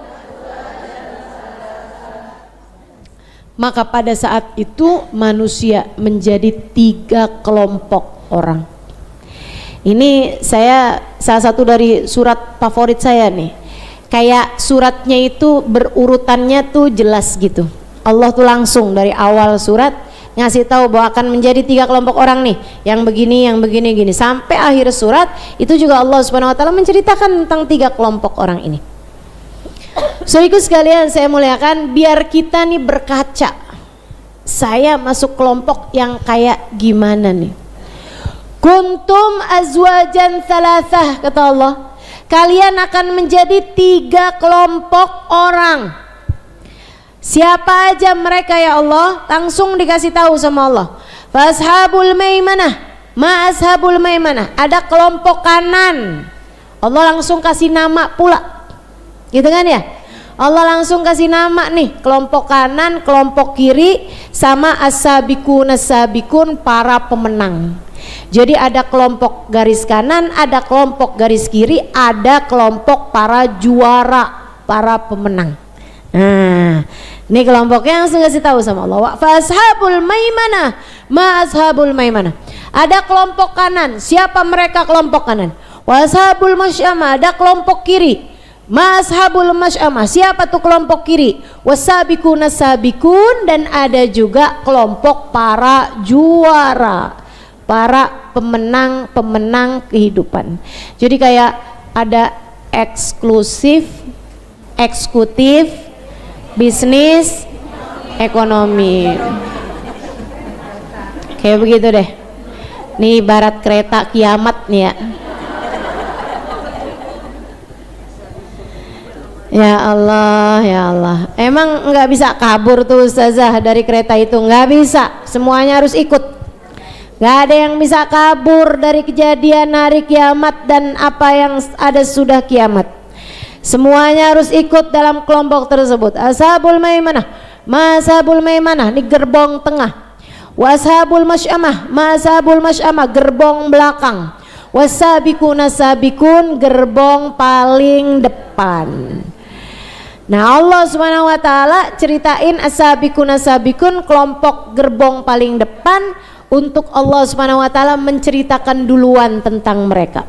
maka pada saat itu manusia menjadi 3 kelompok orang. Ini saya salah satu dari surat favorit saya nih. Kayak suratnya itu berurutannya tuh jelas gitu. Allah tuh langsung dari awal surat ngasih tahu bahwa akan menjadi 3 kelompok orang nih, yang begini gini, sampai akhir surat itu juga Allah Subhanahu wa taala menceritakan tentang 3 kelompok orang ini. Saudaraku sekalian saya muliakan, biar kita nih berkaca, saya masuk kelompok yang kayak gimana nih. Kuntum azwajan thalathah, kata Allah, kalian akan menjadi 3 kelompok orang. Siapa aja mereka ya Allah? Langsung dikasih tahu sama Allah. Fashabul maimanah, ma ashabul maimanah, ada kelompok kanan. Allah langsung kasih nama pula, gitu kan ya? Allah langsung kasih nama nih, kelompok kanan, kelompok kiri, sama as-sabiqun as-sabiqun, para pemenang. Jadi ada kelompok garis kanan, ada kelompok garis kiri, ada kelompok para juara, para pemenang. Nah, ini kelompoknya langsung kasih tahu sama Allah. Fa ashabul maimanah, ma ashabul maimanah. Ada kelompok kanan, siapa mereka kelompok kanan? Wa ashabul masyamah, ada kelompok kiri. Ma ashabul masyamah, siapa tuh kelompok kiri? Wasabiqun as-sabiqun, dan ada juga kelompok para juara, para pemenang kehidupan. Jadi kayak ada eksklusif, eksekutif, bisnis, ekonomi. Kayak begitu deh. Nih ibarat kereta kiamat nih ya. Ya Allah, ya Allah. Emang nggak bisa kabur tuh Ustazah dari kereta itu, nggak bisa. Semuanya harus ikut. Nggak ada yang bisa kabur dari kejadian hari kiamat dan apa yang ada sudah kiamat. Semuanya harus ikut dalam kelompok tersebut. Ashabul maimanah, ma ashabul maimanah, ini gerbong tengah. Washabul masyamah, ma ashabul masyamah, gerbong belakang. Wasabiqun as-sabiqun, gerbong paling depan. Nah, Allah Subhanahu wa taala ceritain as-sabiqun as-sabiqun, kelompok gerbong paling depan, untuk Allah Subhanahu wa taala menceritakan duluan tentang mereka.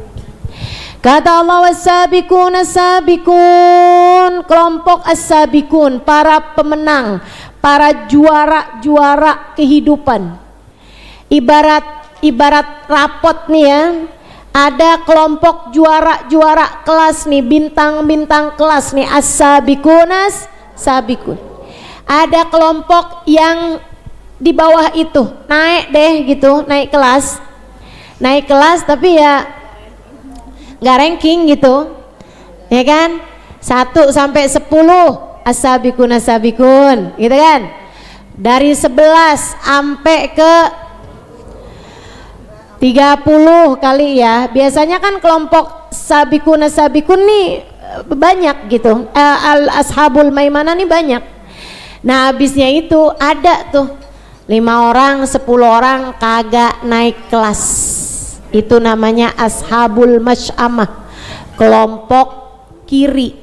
Kata Allah, was-sabiqun as-sabiqun, kelompok as-sabiqun, para pemenang, para juara-juara kehidupan. Ibarat rapot nih ya. Ada kelompok juara-juara kelas nih, bintang-bintang kelas nih, as-sabiqun as-sabiqun. Ada kelompok yang di bawah itu, naik deh gitu, naik kelas tapi ya nggak ranking gitu, ya kan? 1 sampai 10 as-sabiqun as-sabiqun, gitu kan? Dari 11 sampai ke 30 kali ya. Biasanya kan kelompok sabiqun as-sabiqun nih banyak gitu. Ashabul maimanah nih banyak. Nah, habisnya itu ada tuh 5 orang, 10 orang kagak naik kelas. Itu namanya ashabul masyamah, kelompok kiri,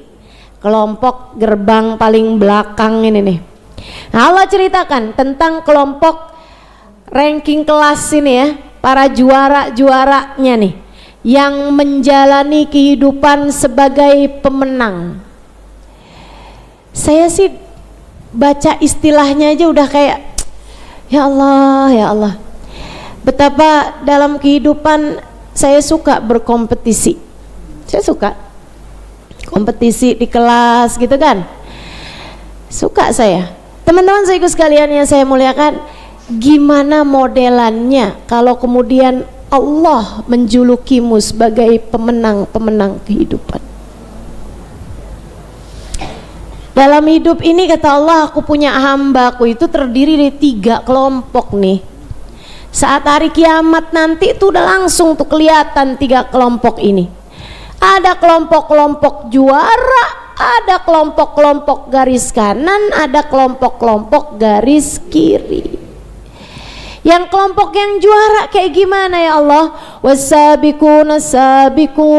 kelompok gerbang paling belakang ini nih. Nah, Allah ceritakan tentang kelompok ranking kelas ini ya, para juara-juaranya nih, yang menjalani kehidupan sebagai pemenang. Saya sih baca istilahnya aja udah kayak ya Allah, ya Allah. Betapa dalam kehidupan saya suka berkompetisi. Saya suka kompetisi di kelas gitu kan. Suka saya. Teman-teman saya sekalian yang saya muliakan, gimana modelannya kalau kemudian Allah menjulukimu sebagai pemenang-pemenang kehidupan? Dalam hidup ini kata Allah, aku punya hambaku itu terdiri dari 3 kelompok nih. Saat hari kiamat nanti itu udah langsung tuh kelihatan 3 kelompok ini. Ada kelompok-kelompok juara, ada kelompok-kelompok garis kanan, ada kelompok-kelompok garis kiri. Yang kelompok yang juara kayak gimana ya Allah? Wasabiquna sabiqun.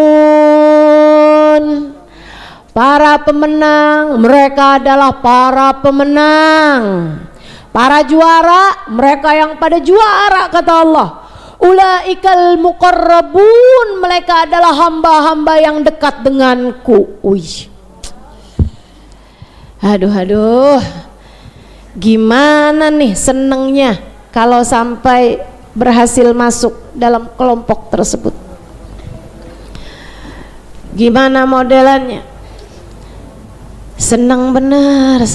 Para pemenang, mereka adalah para pemenang. Para juara, mereka yang pada juara kata Allah. Ulaikal muqarrabun, mereka adalah hamba-hamba yang dekat denganku. Wih. Aduh. Gimana nih senengnya kalau sampai berhasil masuk dalam kelompok tersebut. Gimana modelannya? Senang benar.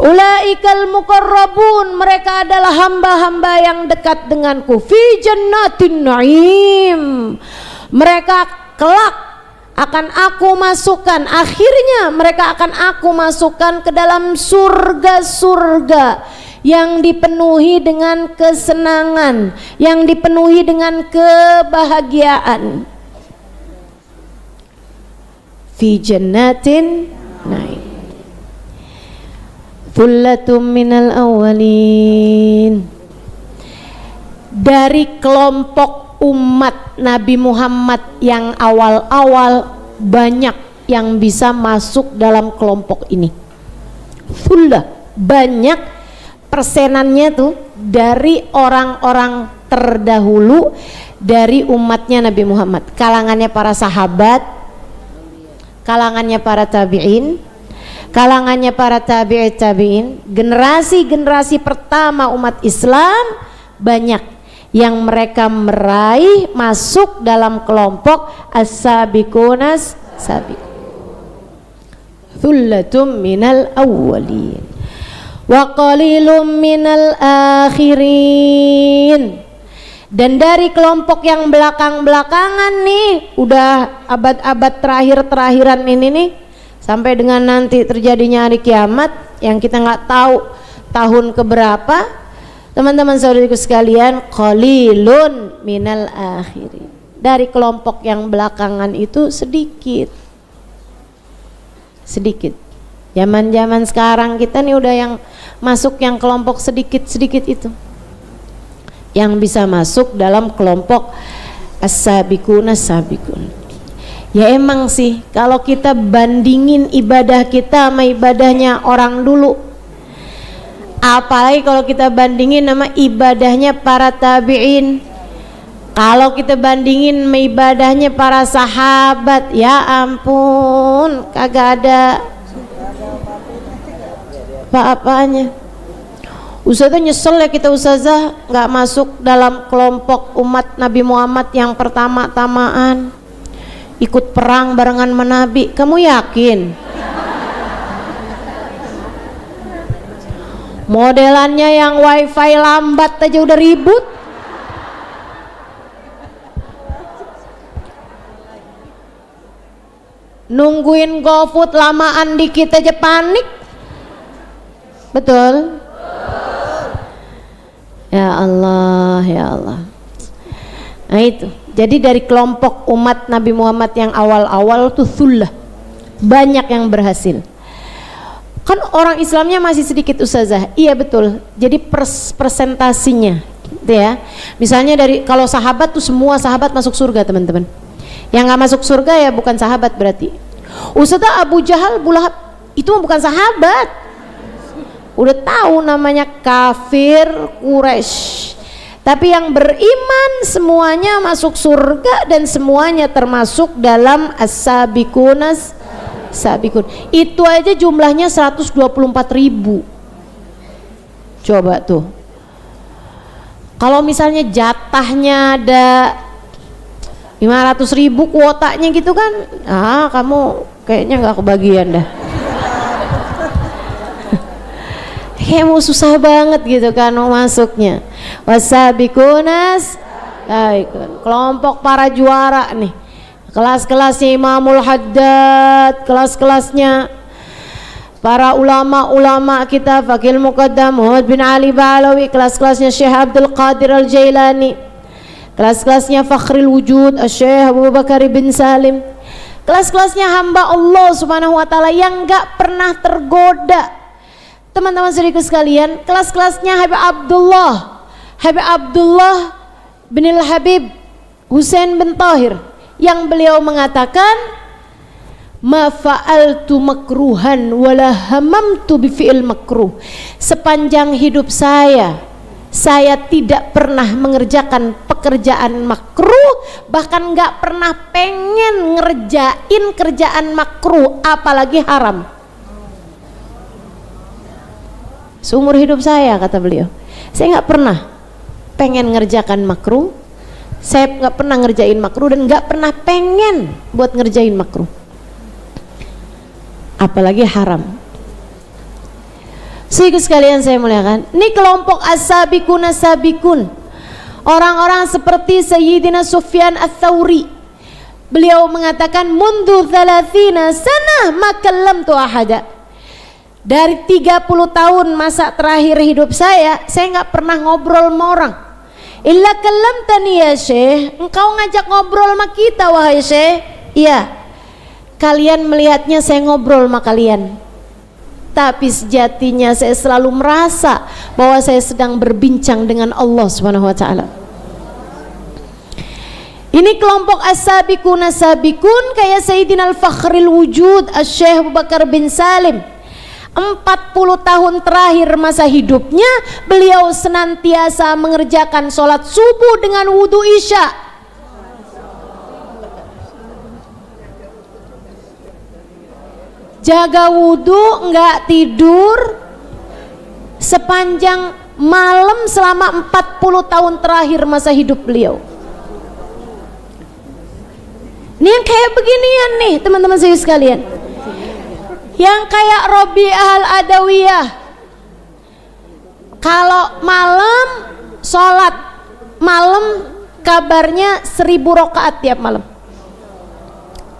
Ulaikal muqarrabun, mereka adalah hamba-hamba yang dekat denganku. Fi jannatin na'im, mereka kelak akan aku masukkan, akhirnya mereka akan aku masukkan ke dalam surga-surga yang dipenuhi dengan kesenangan, yang dipenuhi dengan kebahagiaan. Fi jannatin na'im. Thullatum minal awwalin, dari kelompok umat Nabi Muhammad yang awal-awal banyak yang bisa masuk dalam kelompok ini. Thullah, banyak persenannya tuh dari orang-orang terdahulu dari umatnya Nabi Muhammad, kalangannya para sahabat, kalangannya para tabi'in, kalangannya para tabi'in, generasi-generasi pertama umat Islam, banyak yang mereka meraih masuk dalam kelompok as-sabiqunas sabiq. Thullatum minal awwalin wa qalilum minal akhirin. Dan dari kelompok yang belakang-belakangan nih, udah abad-abad terakhir-terakhiran ini nih, sampai dengan nanti terjadinya hari kiamat yang kita nggak tahu tahun keberapa, teman-teman saudariku sekalian, qalilun minal akhirin, dari kelompok yang belakangan itu sedikit. Zaman-zaman sekarang kita nih udah yang masuk yang kelompok sedikit-sedikit itu, yang bisa masuk dalam kelompok as-sabiquna sabiqun. Ya emang sih, kalau kita bandingin ibadah kita sama ibadahnya orang dulu, apalagi kalau kita bandingin sama ibadahnya para tabi'in, kalau kita bandingin sama ibadahnya para sahabat, ya ampun, kagak ada apa-apanya. Ustazah nyesel ya kita ustazah nggak masuk dalam kelompok umat Nabi Muhammad yang pertama-tamaan ikut perang barengan sama Nabi. Kamu yakin? Modelannya yang wifi lambat aja udah ribut. Nungguin GoFood lamaan dikit aja panik. Betul? Ya Allah, ya Allah. Nah itu, jadi dari kelompok umat Nabi Muhammad yang awal-awal tuh thullah, banyak yang berhasil. Kan orang Islamnya masih sedikit ustazah. Iya betul. Jadi persentasinya gitu ya. Misalnya dari kalau sahabat tuh semua sahabat masuk surga teman-teman. Yang nggak masuk surga ya bukan sahabat berarti. Ustazah Abu Jahal, Abu Lahab itu mah bukan sahabat. Udah tahu namanya kafir Quraisy. Tapi yang beriman semuanya masuk surga dan semuanya termasuk dalam as-sabiqunas sabiqun. Itu aja jumlahnya 124.000. Coba tuh. Kalau misalnya jatahnya ada 500.000 kuotanya gitu kan, kamu kayaknya nggak kebagian dah. Kayak mau susah banget gitu kan mau masuknya. Wasabiqunas sabiqun, kelompok para juara nih. kelas-kelasnya Imamul Haddad, kelas-kelasnya para ulama-ulama kita, Fakil Muqaddam Muhammad bin Ali Ba'alawi, kelas-kelasnya Syekh Abdul Qadir Al-Jailani, kelas-kelasnya Fakhrul Wujud Syekh Abu Bakar bin Salim, kelas-kelasnya hamba Allah Subhanahu wa taala yang enggak pernah tergoda. Teman-teman saudaraku sekalian, kelas-kelasnya Habib Abdullah bin Al-Habib Husain bin Tahir, yang beliau mengatakan ma fa'altu makruhan wala hamamtu bifi'il makruh. Sepanjang hidup saya tidak pernah mengerjakan pekerjaan makruh, bahkan nggak pernah pengen ngerjain kerjaan makruh, apalagi haram. Seumur hidup saya, kata beliau, saya nggak pernah pengen ngerjakan makruh, saya nggak pernah ngerjain makruh, dan nggak pernah pengen buat ngerjain makruh, apalagi haram. Saudara sekalian saya muliakan, ini kelompok as-sabiqun as-sabiqun, orang-orang seperti Sayyidina Sufyan Ats-Tsauri. Beliau mengatakan mundu 30 sanah ma kallamtu ahada. Dari 30 tahun masa terakhir hidup saya nggak pernah ngobrol sama orang. Illa kallamtani ya Syekh, engkau ngajak ngobrol sama kita wahai Syekh. Iya, kalian melihatnya saya ngobrol sama kalian, tapi sejatinya saya selalu merasa bahwa saya sedang berbincang dengan Allah Subhanahu wa taala. Ini kelompok as-sabiqun as-sabiqun kayak Sayyidina Al-Fakhrul Wujud Syekh Abu Bakar bin Salim. 40 tahun terakhir masa hidupnya beliau senantiasa mengerjakan sholat subuh dengan wudhu isya. Jaga wudhu, enggak tidur sepanjang malam selama 40 tahun terakhir masa hidup beliau. Ini yang kayak beginian nih teman-teman saya sekalian, yang kayak Robi'ah Al-Adawiyah, kalau malam sholat malam kabarnya 1000 rakaat tiap malam.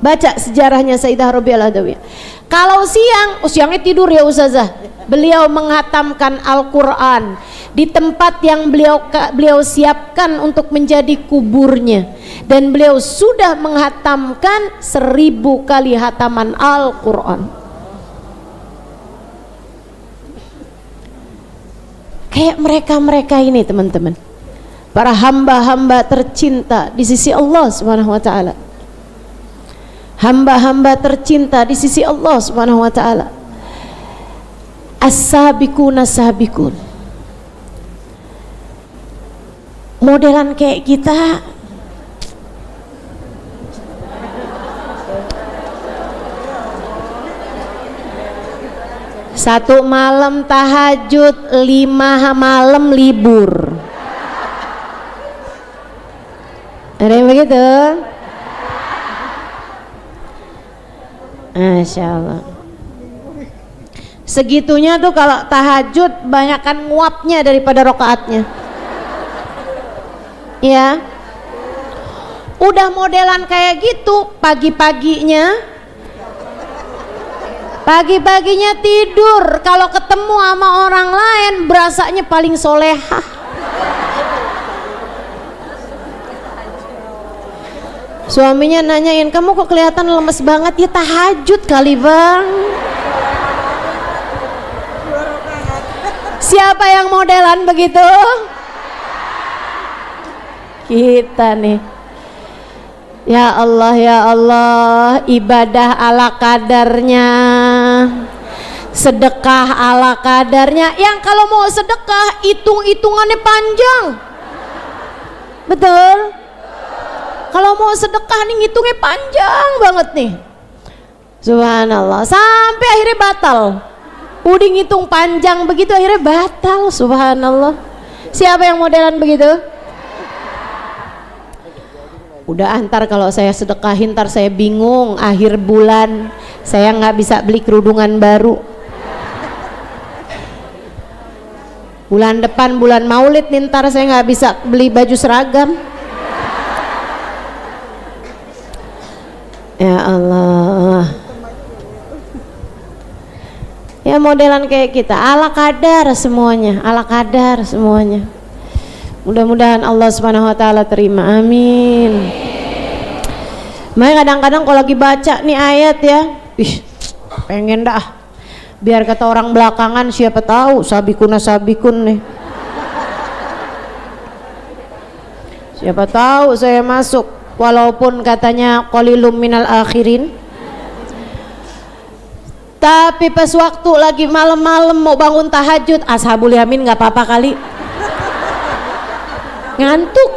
Baca sejarahnya Sayyidah Robi'ah Al-Adawiyah. Kalau siangnya tidur ya Ustazah, beliau menghatamkan Al-Quran di tempat yang beliau siapkan untuk menjadi kuburnya, dan beliau sudah menghatamkan 1000 kali hataman Al-Quran. Kayak mereka ini teman-teman, para hamba-hamba tercinta di sisi Allah Subhanahu wa taala. Hamba-hamba tercinta di sisi Allah Subhanahu wa taala. As-sabiqun as-sabiqun. Modelan kayak kita satu malam tahajud, 5 malam libur. Ada yang begitu? Masya Allah. Segitunya tuh kalau tahajud banyakkan nguapnya daripada rokaatnya. Ya, udah modelan kayak gitu, pagi-paginya tidur, kalau ketemu sama orang lain berasanya paling solehah. Suaminya nanyain, kamu kok kelihatan lemes banget? Ya tahajud kali bang. Siapa yang modelan begitu? Kita nih. Ya Allah, ya Allah, ibadah ala kadarnya, sedekah ala kadarnya. Yang kalau mau sedekah hitung-hitungannya panjang. Betul? Kalau mau sedekah nih ngitungnya panjang banget nih. Subhanallah, sampai akhirnya batal. Udah ngitung panjang begitu akhirnya batal. Subhanallah. Siapa yang modelan begitu? Udah antar kalau saya sedekahin ntar saya bingung, akhir bulan saya nggak bisa beli kerudungan baru. Bulan depan bulan Maulid nih, ntar saya nggak bisa beli baju seragam. Ya Allah. Ya modelan kayak kita, ala kadar semuanya, ala kadar semuanya. Mudah-mudahan Allah Subhanahu wa taala terima. Amin. Makanya kadang-kadang kalau lagi baca nih ayat ya, pengen dah biar kata orang belakangan, siapa tahu sabikun nih. Siapa tahu saya masuk walaupun katanya qalilum minal akhirin. Tapi pas waktu lagi malam-malam mau bangun tahajud, ashabul yamin nggak apa-apa kali. Ngantuk.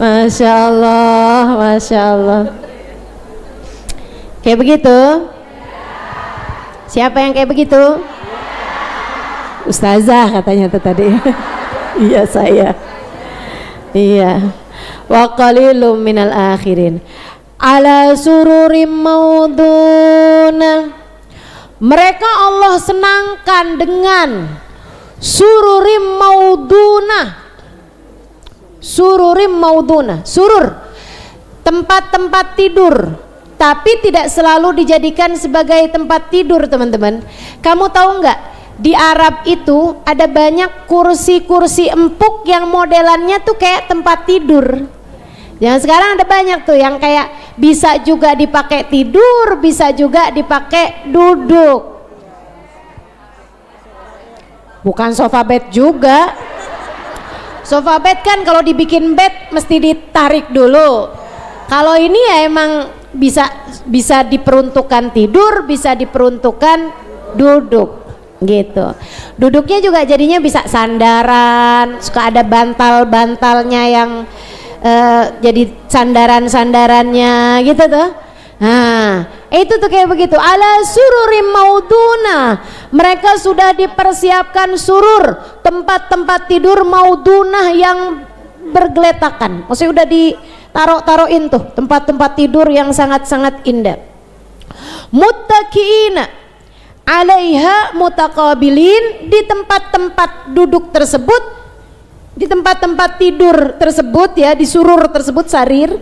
Masya Allah, Masya Allah. Kayak begitu? Siapa yang kayak begitu? Ustazah katanya tuh tadi. Iya saya. Iya. Wa qalilum minal akhirin. Ala sururim mauduna. Mereka Allah senangkan dengan sururim mauduna. Sururim mauduna, surur tempat-tempat tidur, tapi tidak selalu dijadikan sebagai tempat tidur teman-teman. Kamu tahu nggak, di Arab itu ada banyak kursi-kursi empuk yang modelannya tuh kayak tempat tidur. Yang sekarang ada banyak tuh yang kayak bisa juga dipakai tidur, bisa juga dipakai duduk. Bukan sofa bed juga. Sofa bed kan kalau dibikin bed mesti ditarik dulu. Kalau ini ya emang bisa diperuntukkan tidur, bisa diperuntukkan duduk gitu. Duduknya juga jadinya bisa sandaran, suka ada bantal-bantalnya yang jadi sandaran-sandarannya gitu tuh. Nah, itu tuh kayak begitu. Ala sururim mauduna. Mereka sudah dipersiapkan surur, tempat-tempat tidur maudunah yang bergeletakan. Maksudnya udah ditaruh-taruhin tuh tempat-tempat tidur yang sangat-sangat indah. Muttaqiina 'alaiha mutaqabilin. Di tempat-tempat duduk tersebut, di tempat-tempat tidur tersebut ya, di surur tersebut, sarir.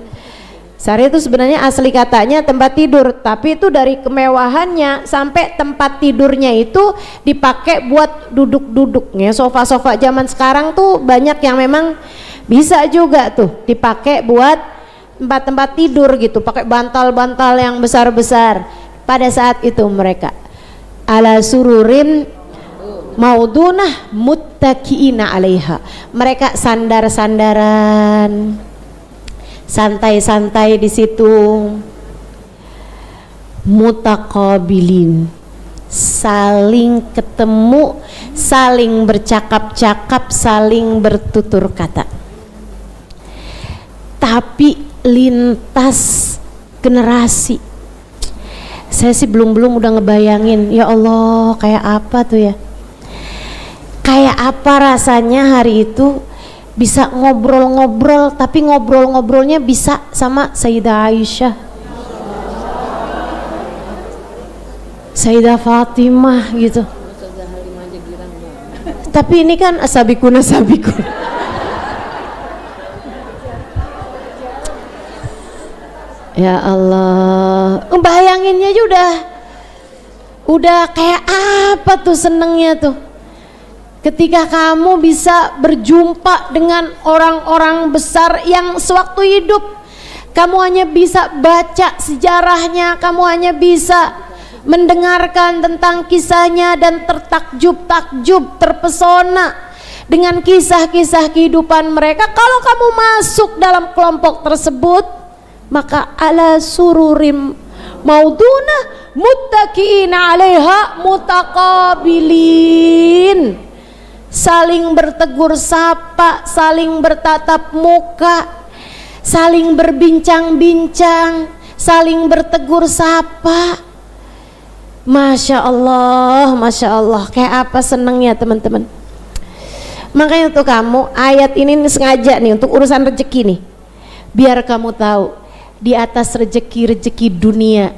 Sarir itu sebenarnya asli katanya tempat tidur, tapi itu dari kemewahannya sampai tempat tidurnya itu dipakai buat duduk-duduk ya. Sofa-sofa zaman sekarang tuh banyak yang memang bisa juga tuh dipakai buat tempat-tempat tidur gitu, pakai bantal-bantal yang besar-besar. Pada saat itu mereka ala sururin maudunah muttaqiina 'alaiha. Mereka sandar-sandaran, santai-santai di situ. Mutaqabilin, saling ketemu, saling bercakap-cakap, saling bertutur kata. Tapi lintas generasi. Saya sih belum udah ngebayangin, ya Allah kayak apa tuh ya. Kayak apa rasanya hari itu bisa ngobrol-ngobrol, tapi ngobrol-ngobrolnya bisa sama Sayyidah Aisyah, Sayyidah Fatimah gitu. Tapi ini kan asabikun. Ya Allah, bayanginnya aja udah kayak apa tuh senengnya tuh. Ketika kamu bisa berjumpa dengan orang-orang besar yang sewaktu hidup kamu hanya bisa baca sejarahnya, kamu hanya bisa mendengarkan tentang kisahnya dan tertakjub-takjub, terpesona dengan kisah-kisah kehidupan mereka. Kalau kamu masuk dalam kelompok tersebut, maka ala sururim maudunah muttaqiina 'alaiha mutaqabilin. Saling bertegur sapa, saling bertatap muka, saling berbincang-bincang, saling bertegur sapa. Masya Allah, Masya Allah, kayak apa senangnya teman-teman. Makanya untuk kamu, ayat ini sengaja nih untuk urusan rezeki nih, biar kamu tahu di atas rezeki-rezeki dunia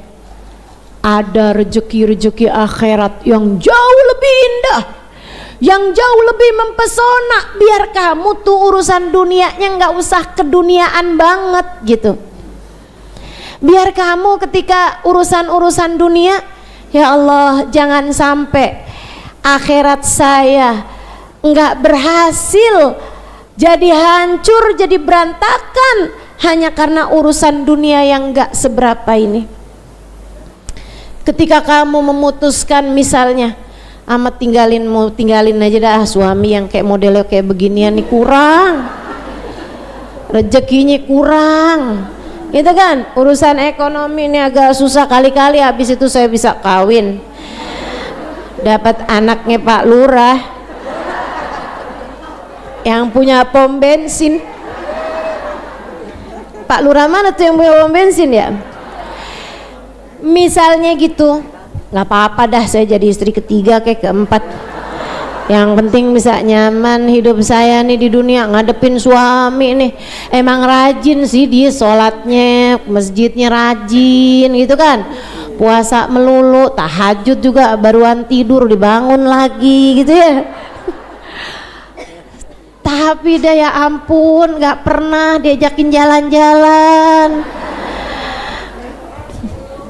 ada rezeki-rezeki akhirat yang jauh lebih indah, yang jauh lebih mempesona. Biar kamu tuh urusan dunianya nggak usah keduniaan banget gitu. Biar kamu ketika urusan-urusan dunia, ya Allah, jangan sampai akhirat saya enggak berhasil, jadi hancur, jadi berantakan hanya karena urusan dunia yang enggak seberapa ini. Ketika kamu memutuskan misalnya, amat tinggalin aja dah suami yang kayak modelnya kayak beginian nih, kurang, rezekinya kurang, gitu kan. Urusan ekonomi ini agak susah, kali-kali habis itu saya bisa kawin, dapat anaknya Pak Lurah yang punya pom bensin. Pak Lurah mana tuh yang punya pom bensin ya? Misalnya gitu, nggak apa-apa dah, saya jadi istri ketiga kayak keempat. Yang penting bisa nyaman hidup saya nih di dunia, ngadepin suami nih. Emang rajin sih dia, sholatnya, masjidnya rajin gitu kan, puasa melulu, tahajud juga, baruan tidur dibangun lagi gitu ya. Tapi dah ya ampun, nggak pernah diajakin jalan-jalan.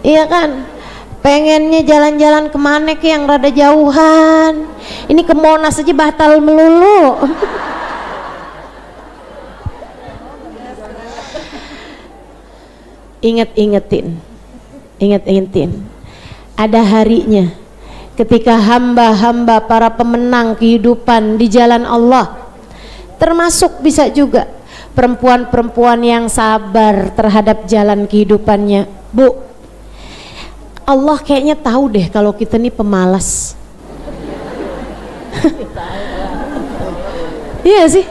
Iya kan, pengennya jalan-jalan kemana ke yang rada jauhan. Ini ke Monas aja batal melulu. Ingat-ingetin, ada harinya ketika hamba-hamba para pemenang kehidupan di jalan Allah, termasuk bisa juga perempuan-perempuan yang sabar terhadap jalan kehidupannya. Bu, Allah kayaknya tahu deh kalau kita nih pemalas. Iya sih,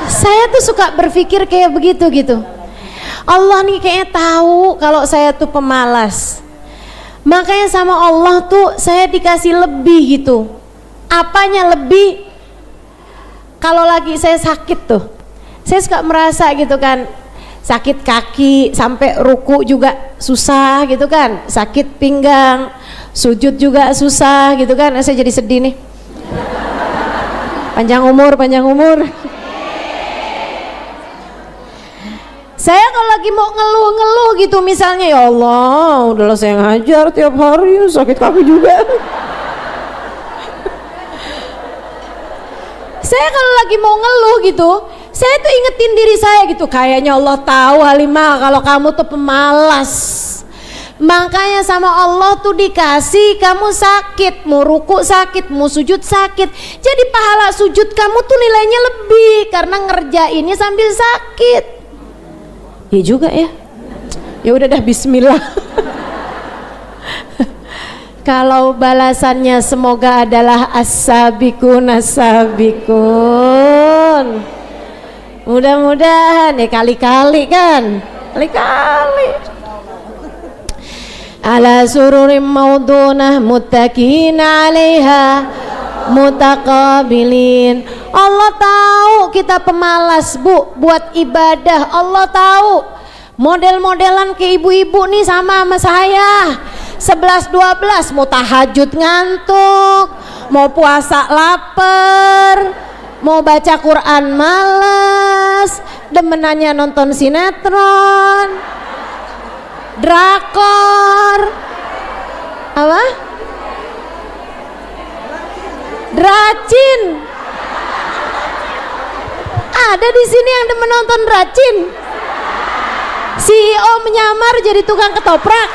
saya tuh suka berpikir kayak begitu gitu. Allah nih kayaknya tahu kalau saya tuh pemalas, makanya sama Allah tuh saya dikasih lebih gitu. Apanya lebih? Kalau lagi saya sakit tuh, saya suka merasa gitu kan, sakit kaki sampai ruku juga susah gitu kan, sakit pinggang, sujud juga susah gitu kan. Saya jadi sedih nih. Panjang umur. Saya kalau lagi mau ngeluh gitu misalnya, ya Allah, udahlah saya ngajar tiap hari, sakit kaki juga. Saya kalau lagi mau ngeluh gitu, saya tuh ingetin diri saya gitu, kayaknya Allah tahu Halimah kalau kamu tuh pemalas. Makanya sama Allah tuh dikasih kamu sakit, mau ruku sakit, mau sujud sakit. Jadi pahala sujud kamu tuh nilainya lebih karena ngerjainnya sambil sakit. Ya juga ya. Ya udah dah, bismillah. Kalau balasannya semoga adalah as-sabiqun as-sabiqun. Mudah-mudahan ya, kali-kali kan. Kali-kali. Ala sururim maudunah muttaqina 'alaiha mutaqabilin. Allah tahu kita pemalas, Bu, buat ibadah. Allah tahu. Model-modelan ke ibu-ibu nih sama saya. 11-12 mau tahajud ngantuk, mau puasa lapar, mau baca Quran males, demenannya nonton sinetron, drakor, apa? Dracin. Ada di sini yang demen nonton dracin. CEO menyamar jadi tukang ketoprak.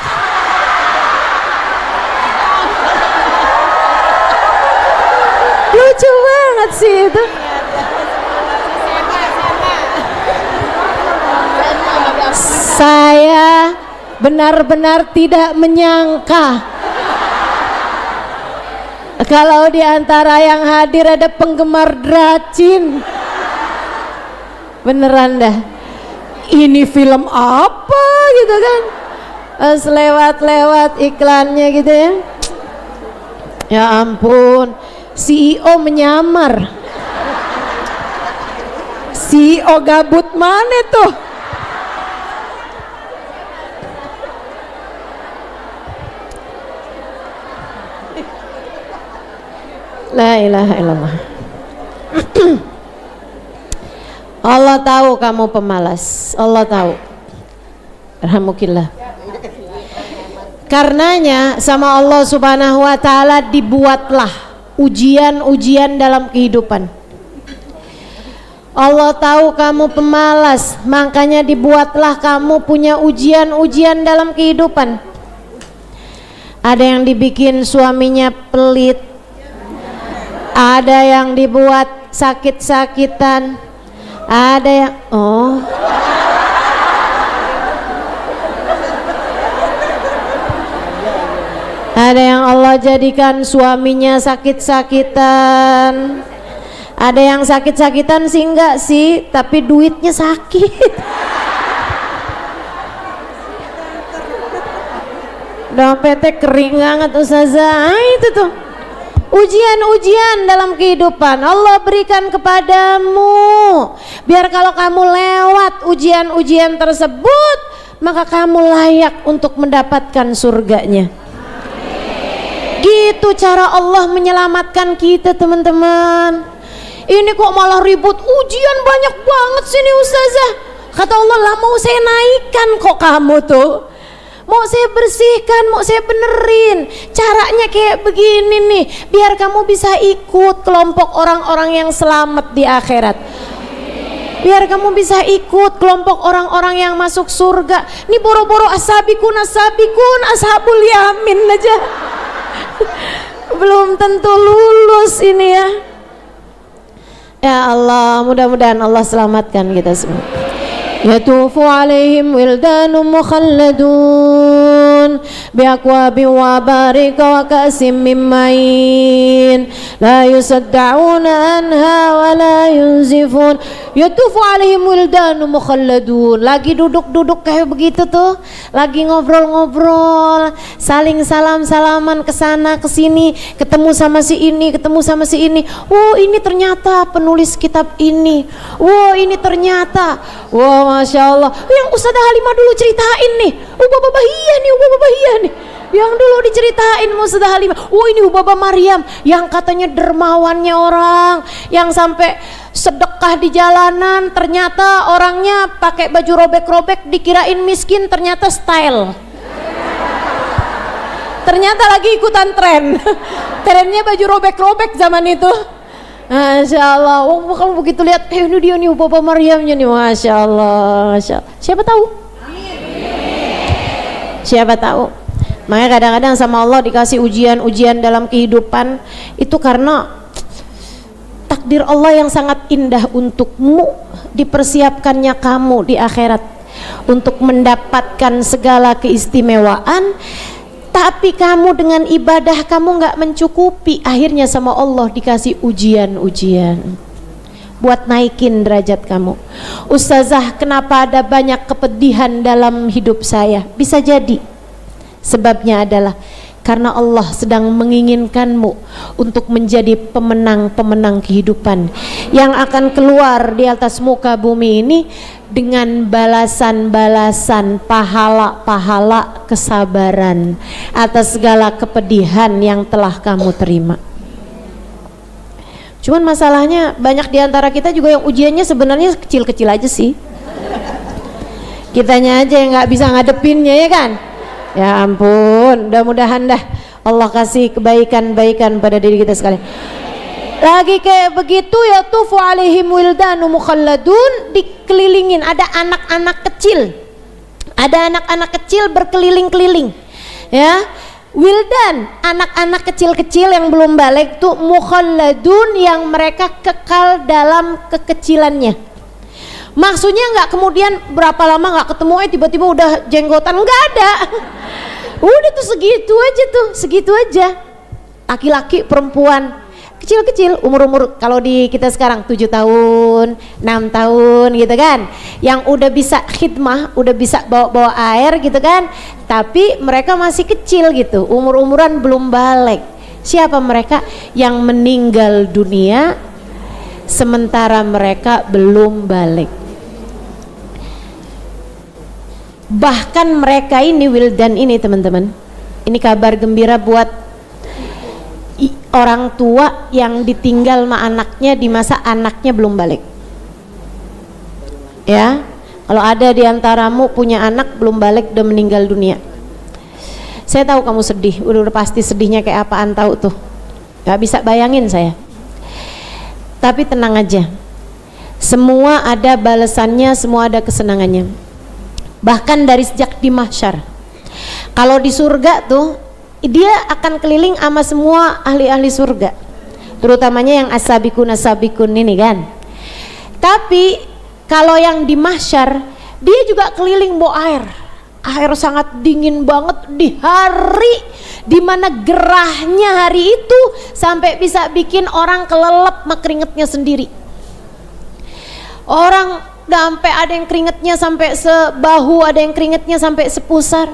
Lucu banget sih itu. Saya benar-benar tidak menyangka kalau di antara yang hadir ada penggemar dracin. Beneran dah, ini film apa gitu kan, lewat iklannya gitu ya. Ya ampun, CEO menyamar. CEO gabut mana tuh? La ilaha illallah. Allah tahu kamu pemalas. Allah tahu. Alhamdulillah. Karenanya sama Allah Subhanahu wa taala dibuatlah ujian-ujian dalam kehidupan. Allah tahu kamu pemalas, makanya dibuatlah kamu punya ujian-ujian dalam kehidupan. Ada yang dibikin suaminya pelit, ada yang dibuat sakit-sakitan, ada yang ada yang Allah jadikan suaminya sakit-sakitan. Ada yang sakit-sakitan sih enggak sih, tapi duitnya sakit. Dompetnya kering banget Ustazah. Itu tuh ujian-ujian dalam kehidupan Allah berikan kepadamu, biar kalau kamu lewat ujian-ujian tersebut, maka kamu layak untuk mendapatkan surganya. Gitu cara Allah menyelamatkan kita, teman-teman. Ini kok malah ribut, ujian banyak banget sini Ustazah. Kata Allah, lah mau saya naikkan kok kamu tuh, mau saya bersihkan, mau saya benerin. Caranya kayak begini nih, biar kamu bisa ikut kelompok orang-orang yang selamat di akhirat, biar kamu bisa ikut kelompok orang-orang yang masuk surga. Ini boro-boro ashabikun ashabul yamin aja belum tentu lulus ini ya. Ya Allah, mudah-mudahan Allah selamatkan kita semua. Yatufu alaihim wildanun mukhalladun biaqwabi wa barika wa kasim min main la yusaddauna anha wa la yunzifun. Yatufu alaihim wildanun mukhalladun. Lagi duduk-duduk kayak begitu tuh, lagi ngobrol-ngobrol, saling salam-salaman kesana kesini, ketemu sama si ini, ketemu sama si ini. Oh, ini ternyata penulis kitab ini. Wow, ini ternyata, wow, Masya Allah, yang Ustazah Halimah dulu ceritain nih, Ubaba Bahiyah nih, yang dulu diceritain Ustazah Halimah. Oh, ini Ubaba Maryam yang katanya dermawannya orang, yang sampai sedekah di jalanan, ternyata orangnya pakai baju robek-robek, dikirain miskin, ternyata style. Ternyata lagi ikutan tren. Trennya baju robek-robek zaman itu. Masya Allah. Oh, kalau begitu lihat, ini dia nih Bapak Maryamnya nih, Masya Allah, Masya Allah. Siapa tahu? Siapa tahu? Makanya kadang-kadang sama Allah dikasih ujian-ujian dalam kehidupan itu karena takdir Allah yang sangat indah untukmu, dipersiapkannya kamu di akhirat untuk mendapatkan segala keistimewaan. Tapi kamu dengan ibadah kamu nggak mencukupi, akhirnya sama Allah dikasih ujian-ujian buat naikin derajat kamu. Ustazah, kenapa ada banyak kepedihan dalam hidup saya? Bisa jadi sebabnya adalah karena Allah sedang menginginkanmu untuk menjadi pemenang-pemenang kehidupan yang akan keluar di atas muka bumi ini dengan balasan-balasan, pahala-pahala kesabaran atas segala kepedihan yang telah kamu terima. Cuman masalahnya banyak diantara kita juga yang ujiannya sebenarnya kecil-kecil aja sih. Kitanya aja yang nggak bisa ngadepinnya, ya kan? Ya ampun, mudah-mudahan dah Allah kasih kebaikan-baikan pada diri kita sekalian. Lagi kayak begitu, ya tufu alaihim wildanu mukhalladun, dikelilingin ada anak-anak kecil, ada anak-anak kecil berkeliling-keliling, ya. Wildan, anak-anak kecil-kecil yang belum balik tuh, mukhalladun, yang mereka kekal dalam kekecilannya. Maksudnya nggak kemudian berapa lama nggak ketemu tiba-tiba udah jenggotan, nggak ada. Udah tuh segitu aja. Laki-laki, perempuan, kecil-kecil, umur-umur kalau di kita sekarang 7 tahun, 6 tahun gitu kan, yang udah bisa khidmah, udah bisa bawa-bawa air gitu kan, tapi mereka masih kecil gitu, umur-umuran belum balik. Siapa mereka? Yang meninggal dunia sementara mereka belum balik. Bahkan mereka ini, wildan ini teman-teman, ini kabar gembira buat orang tua yang ditinggal sama anaknya di masa anaknya belum balik. Ya, Kalau ada di antaramu punya anak belum balik udah meninggal dunia, saya tahu kamu sedih, udah pasti sedihnya kayak apaan tahu tuh. Gak bisa bayangin saya. Tapi tenang aja, semua ada balasannya, semua ada kesenangannya. Bahkan dari sejak di mahsyar. Kalau di surga tuh, dia akan keliling sama semua ahli-ahli surga, terutamanya yang as-sabiqun ini kan. Tapi kalau yang di mahsyar, dia juga keliling bawa air. Air sangat dingin banget di hari dimana gerahnya hari itu sampai bisa bikin orang kelelep sama keringetnya sendiri. Orang sampai ada yang keringetnya sampai sebahu, ada yang keringetnya sampai sepusar,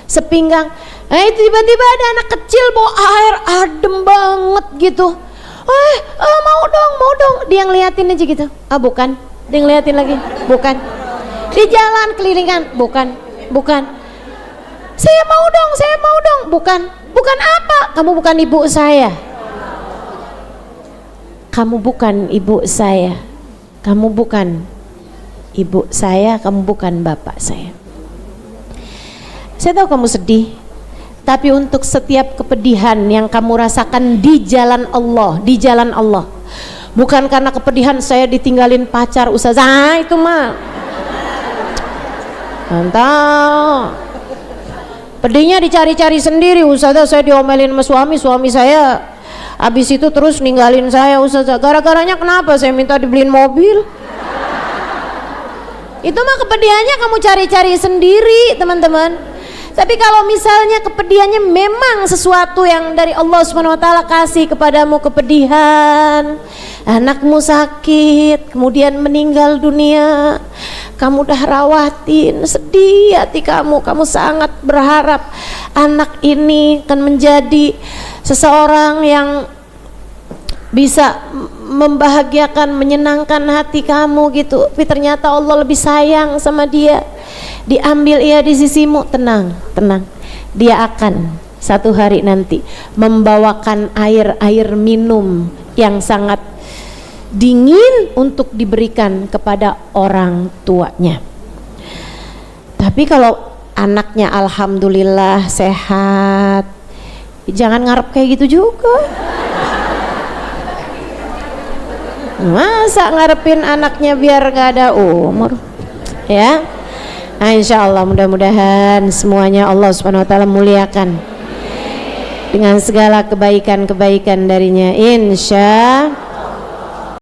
sepinggang. Nah itu tiba-tiba ada anak kecil bawa air adem banget gitu. Mau dong. Dia ngeliatin aja gitu. Bukan. Dia ngeliatin lagi. Bukan. Di jalan kelilingan. Bukan. Saya mau dong. Bukan. Bukan apa? Kamu bukan ibu saya. Kamu bukan ibu saya. Kamu bukan ibu saya. Kamu bukan bapak saya. Saya tahu kamu sedih. Tapi untuk setiap kepedihan yang kamu rasakan di jalan Allah, bukan karena kepedihan saya ditinggalin pacar ustazah, itu mah mantap. Pedihnya dicari-cari sendiri ustazah, saya diomelin sama suami saya habis itu terus ninggalin saya ustazah. Gara-garanya kenapa? Saya minta dibeliin mobil. Itu mah kepedihannya kamu cari-cari sendiri teman-teman. Tapi kalau misalnya kepedihannya memang sesuatu yang dari Allah Subhanahu wa taala kasih kepadamu, kepedihan, anakmu sakit, kemudian meninggal dunia, kamu udah rawatin, sedih hati kamu sangat berharap anak ini akan menjadi seseorang yang bisa membahagiakan, menyenangkan hati kamu gitu. Tapi ternyata Allah lebih sayang sama dia, diambil ia di sisimu. Tenang, dia akan satu hari nanti membawakan air minum yang sangat dingin untuk diberikan kepada orang tuanya. Tapi kalau anaknya alhamdulillah sehat, jangan ngarep kayak gitu juga. Masa ngarepin anaknya biar gak ada umur ya. Nah, insya Allah mudah-mudahan semuanya Allah Subhanahu wa taala muliakan dengan segala kebaikan-kebaikan darinya insya